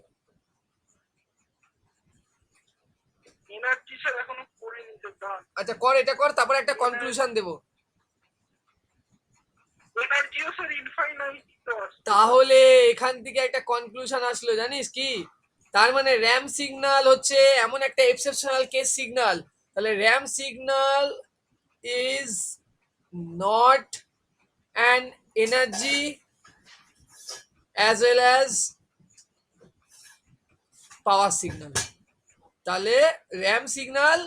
এনার্জি স্যার এখনো করিনি তো, দাঁড়ান। আচ্ছা কর, এটা কর, তারপরে একটা কনক্লুশন দেবো। এনার্জিও স্যার ইনফাইনাইট তো আছে। তাহলে এখান থেকে একটা কনক্লুশন আসলো, জানিস কি? তার মানে র্যাম সিগন্যাল হচ্ছে এমন একটা এক্সেপশনাল কেস সিগন্যাল। তাহলে RAM signal is not an energy as well as power signal. তাহলে র্যাম সিগন্যাল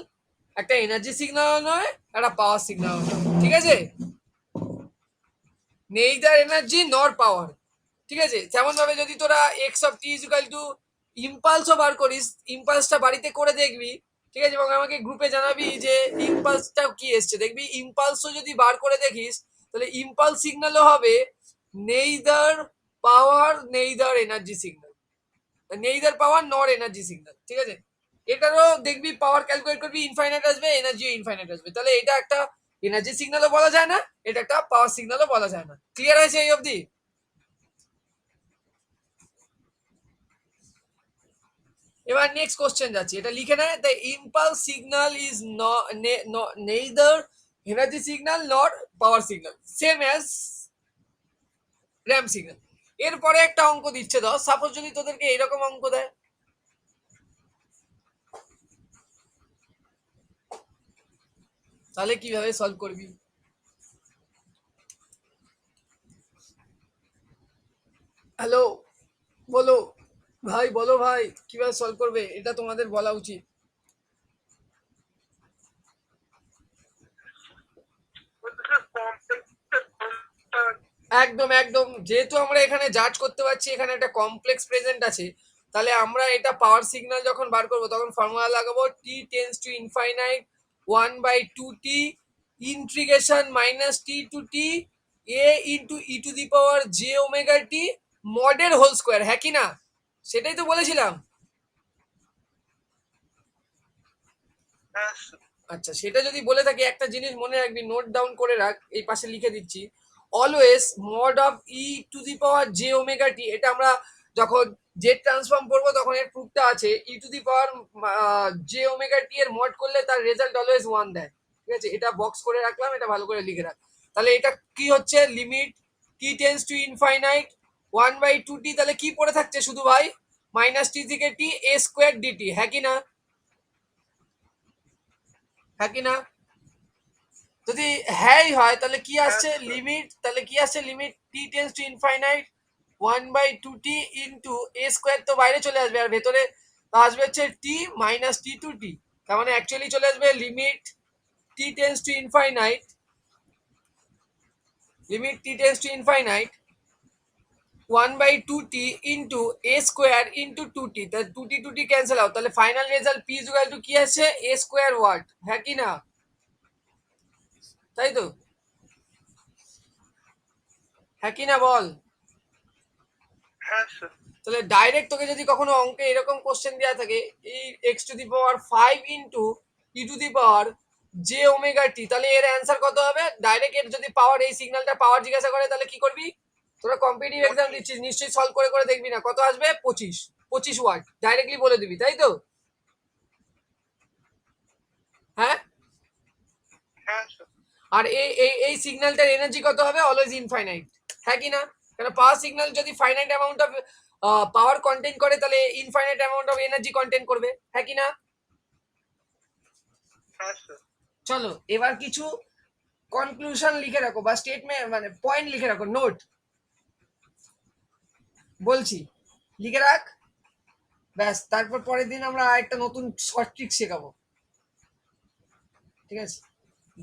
একটা এনার্জি সিগন্যাল নয়, একটা পাওয়ার সিগন্যাল নয়, ঠিক আছে? নেইদার এনার্জি নর পাওয়ার, ঠিক আছে? তেমন ভাবে যদি তোরা x of t equal to ইম্পালসও বার করিস, ইম্পালসটা বাড়িতে করে দেখবি, ঠিক আছে? এবং আমাকে গ্রুপে জানাবি যে ইম্পালসটা কি এসছে। দেখবি ইম্পালসও যদি বার করে দেখিস, তাহলে ইম্পালস সিগন্যালও হবে নেইদার পাওয়ার নেইদার এনার্জি সিগন্যাল, নেইদার পাওয়ার নর এনার্জি সিগন্যাল, ঠিক আছে? এটারও দেখবি পাওয়ার ক্যালকুলেট করবি, ইনফাইনাইট আসবে, এনার্জিও ইনফাইনাইট আসবে। তাহলে এটা একটা এনার্জি সিগন্যালও বলা যায় না, এটা একটা পাওয়ার সিগন্যালও বলা যায় না। ক্লিয়ার হয়েছে এই অবধি? এবার নেক্সট কোশ্চেন যাচ্ছি, এটা লিখে নেয়। The impulse signal is neither energy signal nor power signal, same as ramp signal. এরপরে একটা অঙ্ক দিচ্ছে, ধর সাপোজ যদি তোদেরকে এরকম অঙ্ক দেয়, তাহলে কিভাবে সলভ করবি? হ্যালো, বলো ভাই, বলো ভাই, কিভাবে সলভ করবে, এটা তোমাদের বলা উচিত। একদম একদম, যেহেতু আমরা এখানে জাজ করতে পারছি এখানে একটা কমপ্লেক্স প্রেজেন্ট আছে, তাহলে আমরা এটা পাওয়ার সিগন্যাল যখন বার করবো তখন ফর্মুলা লাগাবো t tends to infinite 1/2t integration minus T to t a into e to the power j omega t মডের হোল স্কোয়ার, হ্যাঁ কি না? সেটাই তো বলেছিলাম। আচ্ছা, সেটা যদি বলে থাকি একটা জিনিস মনে রাখবি, নোট ডাউন করে রাখ, এই পাশে লিখে দিচ্ছি। Always mod of e to the power j omega t, এটা আমরা যখন জেড ট্রান্সফর্ম করবো তখন এর প্রুফটা আছে, e to the power j omega t এর মড করলে তার রেজাল্ট অলওয়েজ 1 দেয়, ঠিক আছে? এটা বক্স করে রাখলাম, এটা ভালো করে লিখে রাখ। তাহলে এটা কি হচ্ছে, limit T tends to infinite 1/2t, তাহলে কি পড়ে থাকছে শুধু ভাই, মাইনাস টি থেকে টি এ স্কোয়ার ডিটি, হ্যাঁ কি না? হ্যাঁ কি না? যদি হ্যাঁ হয় তাহলে কি আসছে লিমিট, তাহলে কি আসছে limit T tends to infinite 1/2t into A square, তো বাইরে চলে আসবে, আর ভেতরে আসবে হচ্ছে টি মাইনাস টি টু টি। তার মানে অ্যাকচুয়ালি চলে আসবে limit T tends to infinite, limit T tends to infinite 1/2t into A square into 2t, তাহলে 2t ক্যান্সেল আউট, তাহলে final result P equal to কি আসছে, এ স্কোয়ার ওয়াট, হ্যাঁ কি না? তাই তো, হ্যাঁ কি না বল? হ্যাঁ স্যার। তাহলে ডাইরেক্ট তোকে যদি কখনো অঙ্কে এরকম কোশ্চেন দেওয়া থাকে, এই x to the power 5 into e to the power j omega t, তাহলে এর অ্যান্সার কত হবে? ডাইরেক্ট এর যদি পাওয়ার, এই সিগন্যালটা পাওয়ার জিজ্ঞাসা করে, তাহলে কি করবি? তোরা কম্পিটিটিভ এক্সাম দিচ্ছিস, নিশ্চয়ই সলভ করে করে দেখবি না, কত আসবে? 25 ওয়াট, ডাইরেক্টলি বলে দিবি, তাই তো? হ্যাঁ, হ্যাঁ স্যার। আর এই এই এই সিগন্যালটার এনার্জি কত হবে? অলওয়েজ ইনফাইনাইট, হ্যাঁ কি না? কারণ পাওয়ার সিগন্যাল যদি finite amount of power content করে, তাহলে infinite amount of energy content করবে, হ্যাঁ কি না? হ্যাঁ স্যার। চলো এবার কিছু কনক্লুশন লিখে রাখো, বা স্টেটমেন্ট মানে পয়েন্ট লিখে রাখো, নোট। বলছি, লিখে রাখ, ব্যাস। তারপর পরের দিন আমরা একটা নতুন শর্ট ট্রিক শেখাবো, ঠিক আছে?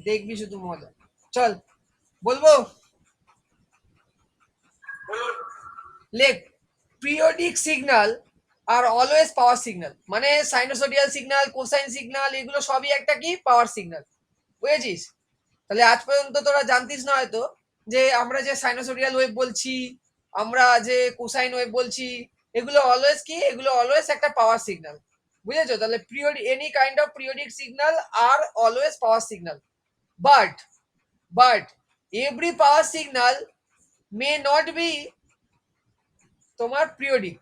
দেখবি শুধু মজা। চল বলবো, বলুন। লেখ পিরিয়ডিক সিগন্যাল আর অলওয়েজ পাওয়ার সিগন্যাল, মানে সাইনোসোডিয়াল সিগন্যাল, কোসাইন সিগন্যাল, এগুলো সবই একটা কি পাওয়ার সিগন্যাল, বুঝেছিস? তাহলে আজ পর্যন্ত তোরা জানতিস না হয়তো যে আমরা যে সাইনোসোডিয়াল ওয়েভ বলছি, আমরা যে কোসাইন ওয়েভ বলছি, এগুলো অলওয়েজ কি, এগুলো অলওয়েজ একটা পাওয়ার সিগন্যাল, বুঝেছো? তাহলে any kind of periodic signal R always power signal, but every power signal may not be তোমার পিরিয়ডিক।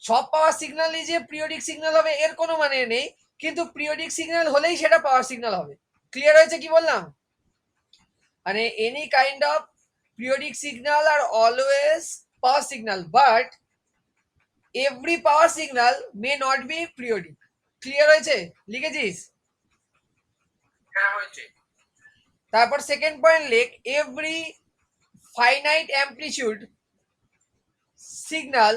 সব পাওয়ার সিগন্যালই যে পিরিয়ডিক সিগন্যাল হবে এর কোনো মানে নেই, কিন্তু পিরিয়ডিক সিগন্যাল হলেই সেটা পাওয়ার সিগন্যাল হবে। ক্লিয়ার হয়েছে কি বললাম? মানে any kind of periodic signal R always power signal, but every power signal may not be periodic. Clear হয়েছে? লিখেছিস? হ্যাঁ হয়েছে। তারপর সেকেন্ড পয়েন্ট লেখ every finite amplitude signal,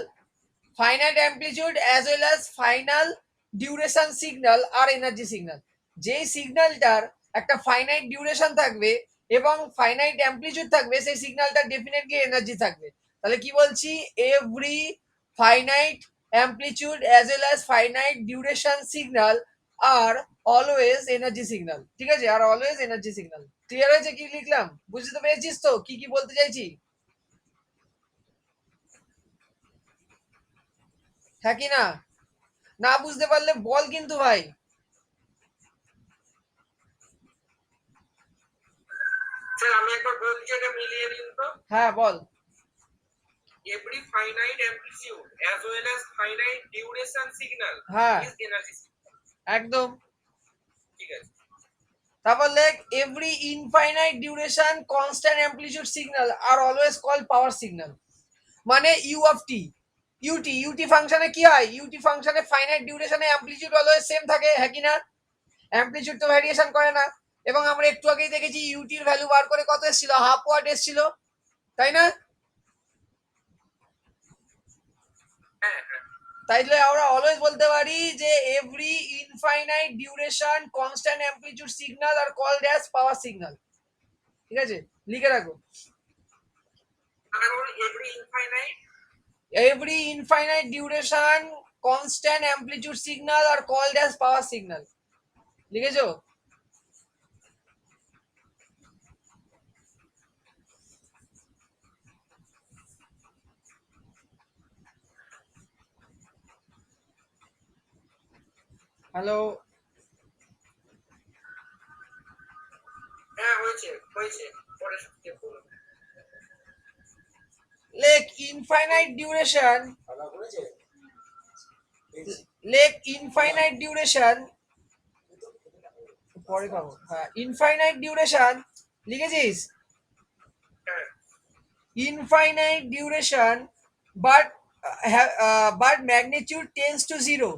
finite amplitude as well as final duration signal are energy signal. যেই সিগন্যালটার একটা finite duration থাকবে এবং ফাইনাইট অ্যাম্পলিটিউড থাকবে, সেই সিগন্যালটার ডেফিনেটলি এনার্জি থাকবে। তাহলে কি বলছি, every finite amplitude as well as finite duration signal আর অলওয়েজ এনার্জি সিগন্যাল, ঠিক আছে? Are always energy signal. Clear হয়েছে কি লিখলাম? বুঝতে পেরেছিস তো কি কি বলতে চাইছি? হ্যাঁ কি না? না বুঝতে পারলে বল কিন্তু ভাই। স্যার আমি একবার বলছি, এটা মিলিয়ে দিন তো। হ্যাঁ বল। Every finite amplitude as well as finite duration signal হ্যাঁ is energy signal. একদম। ঠিক আছে। তারপর লেখ every infinite duration constant amplitude signal আর অলওয়েজ কল পাওয়ার সিগন্যাল। মানে ইউ অফ টি, ইউটি ফাংশনে কি হয়, ইউটি ফাংশনে ফাইনাইট ডিউরেশনে অ্যাম্পলিটিউড অলওয়েজ সেম থাকে, হ্যাঁ কি না? অ্যাম্পলিটিউড তো ভ্যারিয়েশন করে না। এবং আমরা একটু আগেই দেখেছি ইউটির ভ্যালু বার করে কত এসেছিল, হাফ ওয়াট এসেছিল, তাই না? হ্যাঁ হ্যাঁ। তাইলে আমরা অলওয়েজ বলতে পারি যে every infinite duration constant amplitude signal are called as power signal, ঠিক আছে? লিখে রাখো, কারণ every infinite duration constant amplitude signal are called as power signal. লিখেছো? হ্যালো? হ্যাঁ হয়েছে হয়েছে। পরে সত্যি বলুন। লেখ ইনফাইনাইট ডিউরেশন, লেখ ইনফাইনাইট ডিউরেশন, পরে পাবো। হ্যাঁ ইনফাইনাইট ডিউরেশন লিখেছিস? হ্যাঁ infinite duration but magnitude tends to 0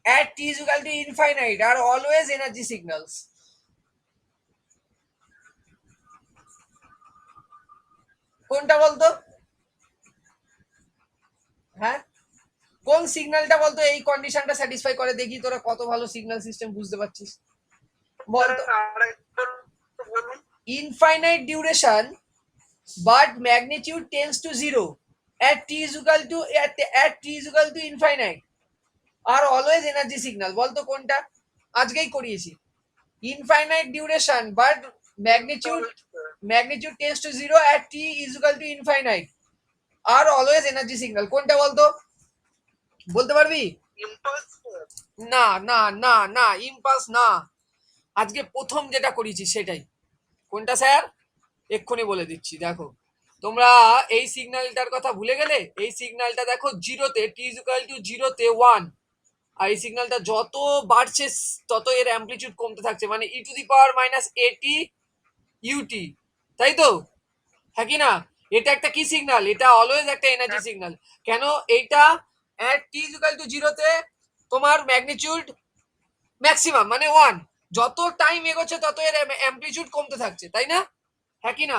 at t is equal to infinite are always energy signals. কোনটা বলতো? হ্যাঁ কোন সিগন্যালটা বলতো এই কন্ডিশনটা স্যাটিসফাই করে? দেখি তোরা কত ভালো সিগন্যাল সিস্টেম বুঝতে পারছিস, বলতো। Infinite duration but magnitude tends to 0 at t is equal to infinite are always energy signal, বলতো কোনটা? আজকেই করিয়েছি। Infinite duration but magnitude tends to 0 at t is equal to infinite আর অলওয়েজ এনার্জি সিগন্যাল, কোনটা বলতো? বলতে পারবি? না না না না, ইম্পালস না, আজকে প্রথম যেটা করিয়েছি সেটাই। কোনটা স্যার? এক্ষুনি বলে দিচ্ছি, দেখো তোমরা এই সিগন্যালটার কথা ভুলে গেলে। এই সিগন্যালটা দেখো জিরোতে, টি ইজ ইকুয়াল টু জিরোতে 1, আর এই সিগন্যালটা যত বাড়ছে তত এর অ্যাম্পলিটিউড কমতে থাকছে, মানে e to the power minus এটি ইউটি, তাই তো? হ্যাঁ কি না? এটা একটা কি সিগন্যাল? এটা অলওয়েজ একটা এনার্জি সিগন্যাল। কেন? এইটা এট টি ইজ ইকুয়াল টু জিরোতে তোমার ম্যাগনিটিউড ম্যাক্সিমাম মানে 1, যত টাইম এগোচ্ছে তত এর অ্যাম্পলিটিউড কমতে থাকছে, তাই না? হ্যাঁ কি না?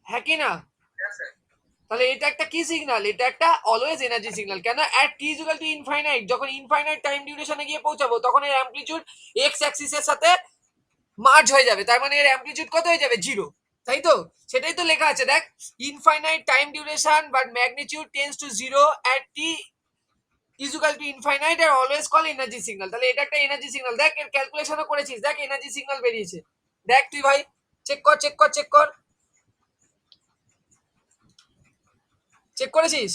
হ্যাঁ কি না? তাহলে এটা একটা কি সিগন্যাল? এটা একটা অলওয়েজ এনার্জি সিগন্যাল। কেন? At T is equal to infinite, যখন ইনফাইনাইট টাইম ডিউরেশনে গিয়ে পৌঁছাবো তখন এর অ্যামপ্লিটিউড এক্স অ্যাক্সিসের সাথে মার্জ হয়ে যাবে, তার মানে এর অ্যামপ্লিটিউড কত হয়ে যাবে? জিরো, তাই তো? সেটাই তো লেখা আছে, দেখ, infinite time duration but magnitude tends to zero at T is equal to infinite আর অলওয়েজ কল এনার্জি সিগন্যাল। তাহলে এটা একটা এনার্জি সিগন্যাল। দেখ এর ক্যালকুলেশনও করেছিস, দেখ এনার্জি সিগন্যাল বেরিয়েছে। দেখ তুই ভাই, চেক কর চেক কর চেক কর, চেক করেছিস?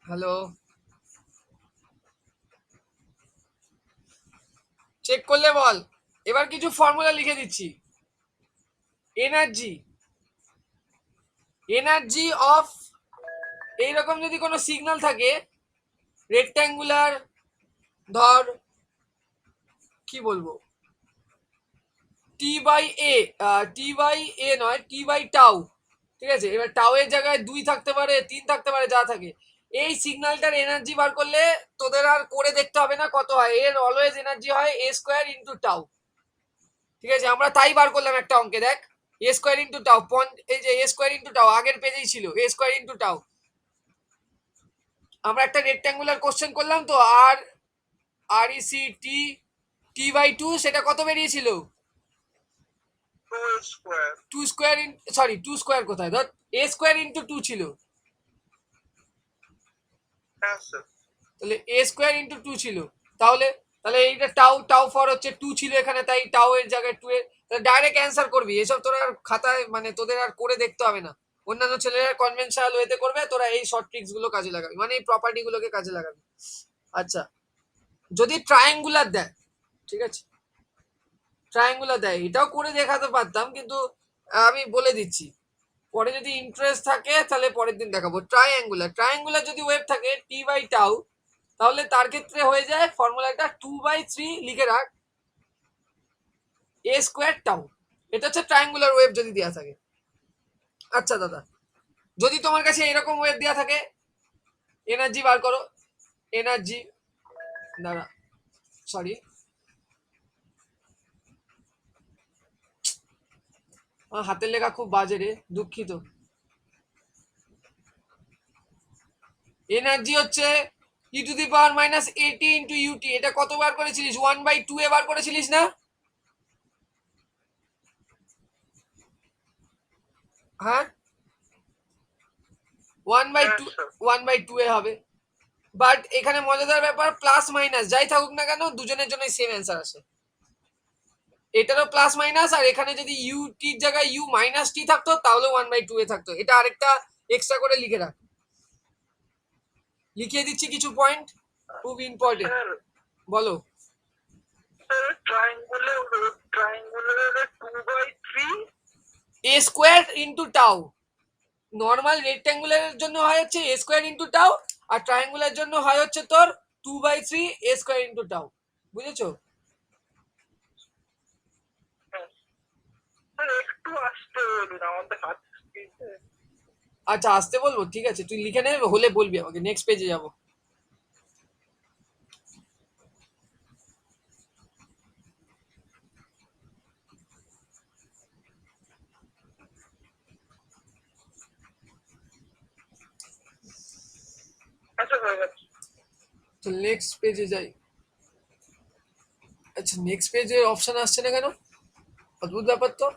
হ্যালো, চেক করলে বল। এবার কিছু ফর্মুলা লিখে দিচ্ছি। এনার্জি, এনার্জি অফ এইরকম যদি কোনো সিগন্যাল থাকে, রেক্ট্যাঙ্গুলার, ধর কি বলবো, টি বাই এ, টি বাই এ নয়, টি বাই টাউ, ঠিক আছে? এবার টাউ এর জায়গায় 2 থাকতে পারে, 3 থাকতে পারে, যা থাকে। এই সিগন্যালটার এনার্জি বার করলে তোদের আর করে দেখতে হবে না কত হয়, এর অলওয়েজ এনার্জি হয় এ স্কোয়ার ইন্টু টাউ, ঠিক আছে? আমরা তাই বার করলাম একটা অঙ্কে, দেখ, এ স্কোয়ার ইন্টু টাউ, এই যে এ স্কোয়ার ইন্টু টাউ আগের পেজেই ছিল, এ স্কোয়ার ইন্টু টাউ। আমরা একটা রেক্ট্যাঙ্গুলার কোশ্চেন করলাম তো, আর r E C t t by two, সেটা কত বেরিয়েছিল? 2 স্কোয়ার। 2 স্কোয়ার, সরি 2 স্কোয়ার কোথায়, ধর এ স্কোয়ার ইন্টু 2 ছিল, হ্যাঁ স্যার। তাহলে এ স্কোয়ার ইন্টু 2 ছিল। তাহলে তাহলে এইটা টাউ, টাউ ফর হচ্ছে 2 ছিল এখানে, তাই টাউ এর জায়গায় 2 এর, তাহলে ডাইরেক্ট অ্যান্সার করবি। এসব তোরা আর খাতায়, মানে তোদের আর করে দেখতে হবে না। অন্যান্য ছেলেরা কনভেনশনাল ওয়েতে করবে, তোরা এই শর্ট ট্রিক্স গুলো কাজে লাগাবি, মানে এই প্রপার্টি গুলোকে কাজে লাগাবি। আচ্ছা, যদি ট্রায়াঙ্গুলার দেয়, ঠিক আছে, ট্রায়াঙ্গুলার দেয়, এটাও করে দেখাতে পারতাম, কিন্তু আমি বলে দিচ্ছি, পরে যদি ইন্টারেস্ট থাকে তাহলে পরের দিন দেখাবো। ট্রায়াঙ্গুলার, ট্রায়াঙ্গুলার যদি ওয়েভ থাকে টি বাই টাউ, তাহলে তার ক্ষেত্রে হয়ে যায় ফর্মুলাটা 2/3 লিখে রাখ, এ স্কোয়ার টাউ। এটা হচ্ছে ট্রায়াঙ্গুলার ওয়েভ যদি দেওয়া থাকে। আচ্ছা দাদা, যদি তোমার কাছে এরকম ওয়েভ দেওয়া থাকে, এনার্জি বার করো। এনার্জি, দাঁড়া, সরি, হাতের লেখা খুব বাজে রে, দুঃখিত। এনার্জি হচ্ছে e to the power minus এটি ইন্টু ইউটি। এটা কতবার করেছিলিস? 1/2 এ বার করেছিলিস না? হ্যাঁ, 1/2, 1/2 এ হবে। বাট এখানে মজাদার ব্যাপার, প্লাস মাইনাস যাই থাকুক না কেন, দুজনের জন্য সেম অ্যান্সার আসে। এটারও প্লাস মাইনাস, আর এখানে যদি ইউ টির জায়গায় ইউ মাইনাস টি থাকতো তাহলে 1/2 এ থাকতো। এটা আরেকটা এক্সট্রা করে লিখে রাখ, লিখিয়ে দিচ্ছি কিছু পয়েন্ট, খুব ইম্পর্টেন্ট। স্যার, বলো। স্যার ট্রায়াঙ্গুলার 2/3 এ স্কোয়ার ইন্টু টাউ, নর্মাল রেক্ট্যাঙ্গুলারের জন্য হয় হচ্ছে এ স্কোয়ার ইন্টু টাউ, আর ট্রায়াঙ্গুলার জন্য হয় হচ্ছে তোর 2/3 এ স্কোয়ার ইন্টু টাউ। বুঝেছো? স্যার একটু আসতে বলুন, আমাদের হাত স্ক্রিনে। আচ্ছা, আসতে বলবো, ঠিক আছে, তুই লিখে নে, হলে বলবি আমাকে, নেক্সট পেজে যাবো। আচ্ছা হয়ে গেছে। তো নেক্সট পেজে যাই। আচ্ছা, নেক্সট পেজে অপশন আসছে না কেন? অদ্ভুত ব্যাপার তো,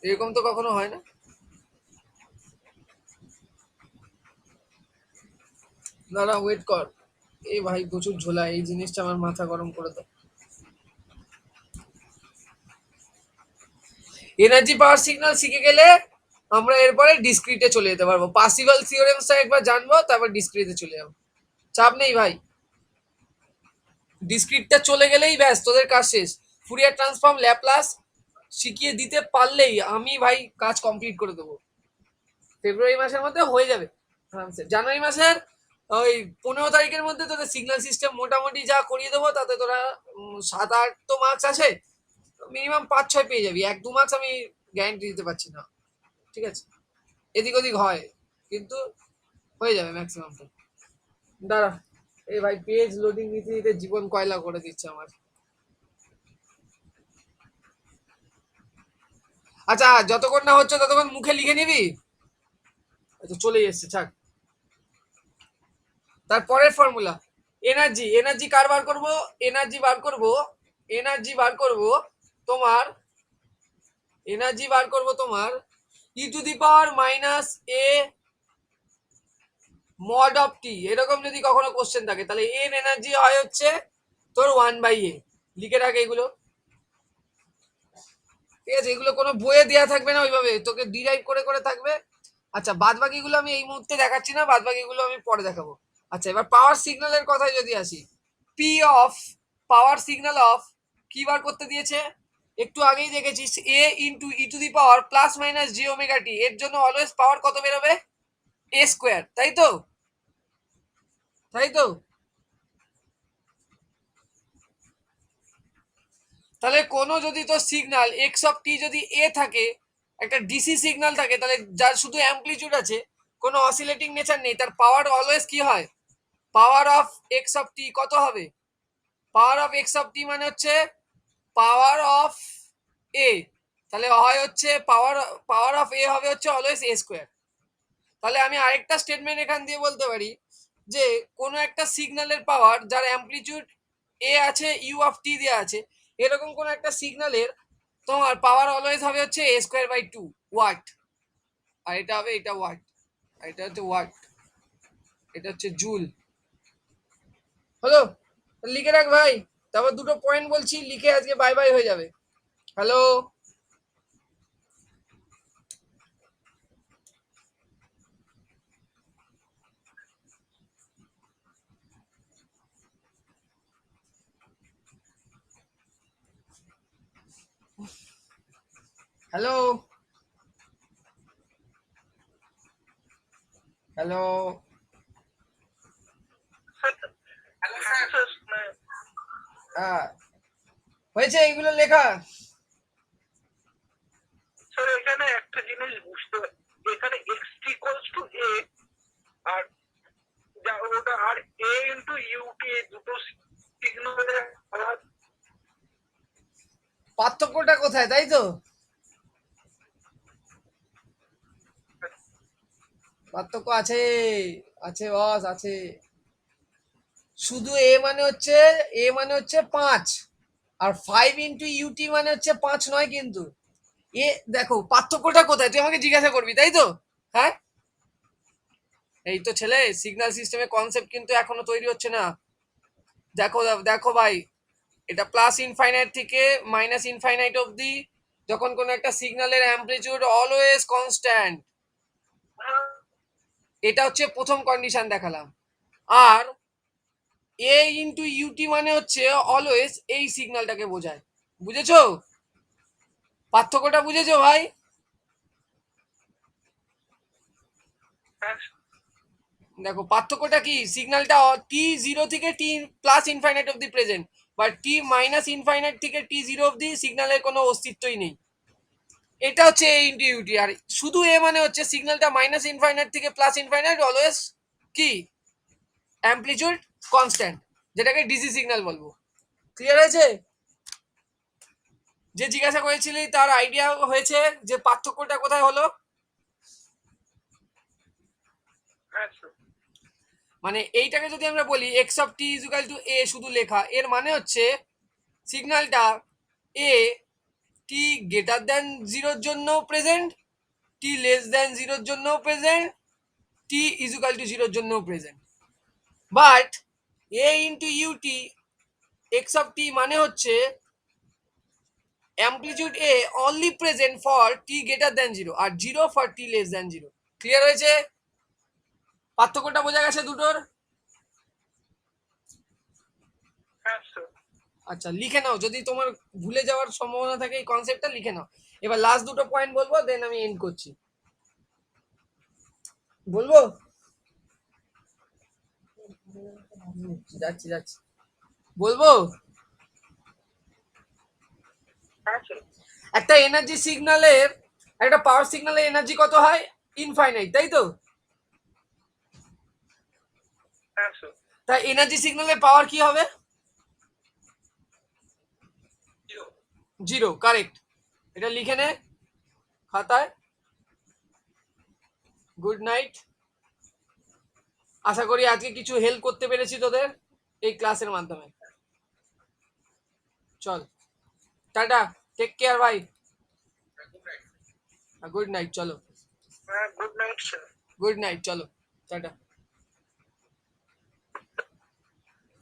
এরকম তো কখনো হয় না। দাঁড়া, ওয়েট কর। এ ভাই প্রচুর ঝোলা, এই জিনিসটা আমার মাথা গরম করে দেয়। এনার্জি পাওয়ার সিগন্যাল শিখে গেলে আমরা এরপরে ডিসক্রিটে চলে যেতে পারবো। পাসিভাল থিওরেমসটা একবার জানবো, তারপর ডিসক্রিটে চলে যাবো, চাপ নেই ভাই। ডিসক্রিটটা চলে গেলেই ব্যাস, তোদের কাজ শেষ। ফুরিয়ার ট্রান্সফর্ম, ল্যাপ্লাস শিখিয়ে দিতে পারলেই আমি ভাই কাজ কমপ্লিট করে দেবো। ফেব্রুয়ারি মাসের মধ্যে হয়ে যাবে আরামসে। জানুয়ারি মাসের ওই 15 তারিখের মধ্যে তোদের সিগন্যাল সিস্টেম মোটামুটি যা করিয়ে দেবো, তাতে তোরা 7-8 তো মার্কস আছে, মিনিমাম 5-6 পেয়ে যাবি। 1-2 মার্কস আমি গ্যারান্টি দিতে পারছি না, ঠিক আছে? এদিক ওদিক হয়, কিন্তু হয়ে যাবে ম্যাক্সিমামটা। দাঁড়া, এই ভাই পেজ লোডিং নিতে নিতে জীবন কয়লা করে দিচ্ছে আমার। আচ্ছা যতক্ষণ না হচ্ছে ততক্ষণ মুখে লিখে নিবি। আচ্ছা চলে এসছে থাক। তারপরের ফর্মুলা এনার্জি, এনার্জি কার বার করব, এনার্জি বার করব, এনার্জি বার করব তোমার, এনার্জি বার করব তোমার e to the power minus a mod of t, এরকম যদি কখনো কোশ্চেন থাকে তাহলে এন এনার্জি হয় হচ্ছে তোর 1/a। লিখে রাখ এগুলো, ঠিক আছে? এগুলো কোনো বইয়ে দেওয়া থাকবে না ওইভাবে, তোকে ডিরাইভ করে করে থাকবে। আচ্ছা বাদ বাকিগুলো আমি এই মুহূর্তে দেখাচ্ছি না, বাদ বাকিগুলো আমি পরে দেখাবো। আচ্ছা এবার পাওয়ার সিগন্যালের কথায় যদি আসি, p of power signal of কি বার করতে দিয়েছে, একটু আগেই দেখেছিস a into e to the power plus minus g omega t, এর জন্য অলওয়েজ পাওয়ার কত বেরোবে, এ স্কোয়ার, তাই তো? তাই তো? তাহলে কোনো যদি তোর সিগন্যাল এক্স অফ টি যদি এ থাকে, একটা ডিসি সিগন্যাল থাকে, তাহলে যার শুধু অ্যাম্পলিটিউড আছে, কোনো অসিলেটিং নেচার নেই, তার পাওয়ার অলওয়েজ কি হয়, পাওয়ার অফ এক্স অফ টি কত হবে, power of x of t মানে হচ্ছে পাওয়ার অফ এ, তাহলে হয় হচ্ছে পাওয়ার পাওয়ার অফ এ হবে হচ্ছে অলওয়েজ এ স্কোয়ার। তাহলে আমি আরেকটা স্টেটমেন্ট এখান দিয়ে বলতে পারি যে কোনো একটা সিগন্যালের পাওয়ার যার অ্যাম্পলিটিউড এ আছে, ইউ অফ টি দেওয়া আছে, এরকম কোনো একটা সিগন্যালের তোমার পাওয়ার অলওয়েজ হবে হচ্ছে এ স্কোয়ার বাই 2 ওয়াট, আর এটা হবে এটা ওয়াট, আর এটা হচ্ছে ওয়াট, এটা হচ্ছে জুল। হলো? লিখে রাখ ভাই, তারপর দুটো পয়েন্ট বলছি, লিখে আজকে বাই বাই হয়ে যাবে। হ্যালো, হ্যালো, হ্যালো, হ্যালো হ্যাঁ স্যার। স্যার, হ্যাঁ হয়েছে এইগুলো লেখা। স্যার এখানে একটা জিনিস বুঝতে এখানে এক্স ইকুয়ালস টু এ আর ওটা আর এ ইন্টু ইউটি দুটো সিগন্যালের পার্থক্যটা কোথায়, তাই তো? পার্থক্য আছে, আছে বস আছে। শুধু এ মানে হচ্ছে 5, আর 5 ইন্টু ইউটি মানে হচ্ছে 5 নয় কিন্তু। এ দেখো পার্থক্যটা কোথায় তুই আমাকে জিজ্ঞাসা করবি, তাই তো? হ্যাঁ এই তো ছেলে, সিগন্যাল সিস্টেমের কনসেপ্ট কিন্তু এখনো তৈরি হচ্ছে না। দেখো দেখো ভাই, এটা প্লাস ইনফাইনাইট থেকে মাইনাস ইনফাইনাইট অবধি যখন কোনো একটা সিগন্যালের অ্যাম্পলিটিউড অলওয়েজ কনস্ট্যান্ট, এটা হচ্ছে প্রথম কন্ডিশন দেখালাম। আর এ ইন্টু ইউটি মানে হচ্ছে অলওয়েজ এই সিগন্যালটাকে বোঝায়। বুঝেছো? পার্থক্যটা বুঝেছো ভাই? দেখো পার্থক্যটা কি, সিগন্যালটা টি জিরো থেকে টি প্লাস ইনফাইনাইট অব্দি প্রেজেন্ট, বা টি মাইনাস ইনফাইনাইট থেকে টি জিরো অব্দি সিগন্যালের কোনো অস্তিত্বই নেই। এটা হচ্ছে এ ইন্টু ইউটি। আর শুধু এ মানে হচ্ছে সিগন্যালটা মাইনাস ইনফাইনাইট থেকে প্লাস ইনফাইনাইট অলওয়েজ কি অ্যাম্পলিটিউড কনস্ট্যান্ট, যেটাকে ডিসি সিগন্যাল বলবো। ক্লিয়ার হয়েছে? যে জিজ্ঞাসা করেছিলি তার আইডিয়া হয়েছে যে পার্থক্যটা কোথায় হলো? মানে এইটাকে যদি আমরা বলি x of t is equal to a শুধু লেখা, এর মানে হচ্ছে সিগন্যালটা এ টি গ্রেটার দ্যান জিরোর জন্য প্রেজেন্ট, টি লেস দ্যান জিরোর জন্য present, t is equal to জিরোর জন্য present. But a into u t x of t মানে হচ্ছে amplitude a only present for t greater than zero আর zero for t less than zero. Clear হয়েছে? পার্থক্যটা বোঝা গেছে দুটোর? আচ্ছা লিখে নাও, যদি তোমার ভুলে যাওয়ার সম্ভাবনা থাকে এই কনসেপ্টটা লিখে নাও। এবার লাস্ট দুটো পয়েন্ট বলবো, দেন আমি এন্ড করছি। বলবো? যাচ্ছি যাচ্ছি, বলবো। একটা এনার্জি সিগন্যালের, একটা পাওয়ার সিগন্যালের এনার্জি কত হয়, ইনফাইনাইট, তাই তো? তা এনার্জি সিগন্যালের পাওয়ার কি হবে? 0 জিরো, কারেক্ট। এটা লিখে নে খাতায়। Good night. আশা করি আজকে কিছু হেল্প করতে পেরেছি তোদের এই ক্লাসের মাধ্যমে। চল টাটা, টেক কেয়ার ভাই, গুড নাইট গুড নাইট। চলো good night sir. Good night, চলো টাটা।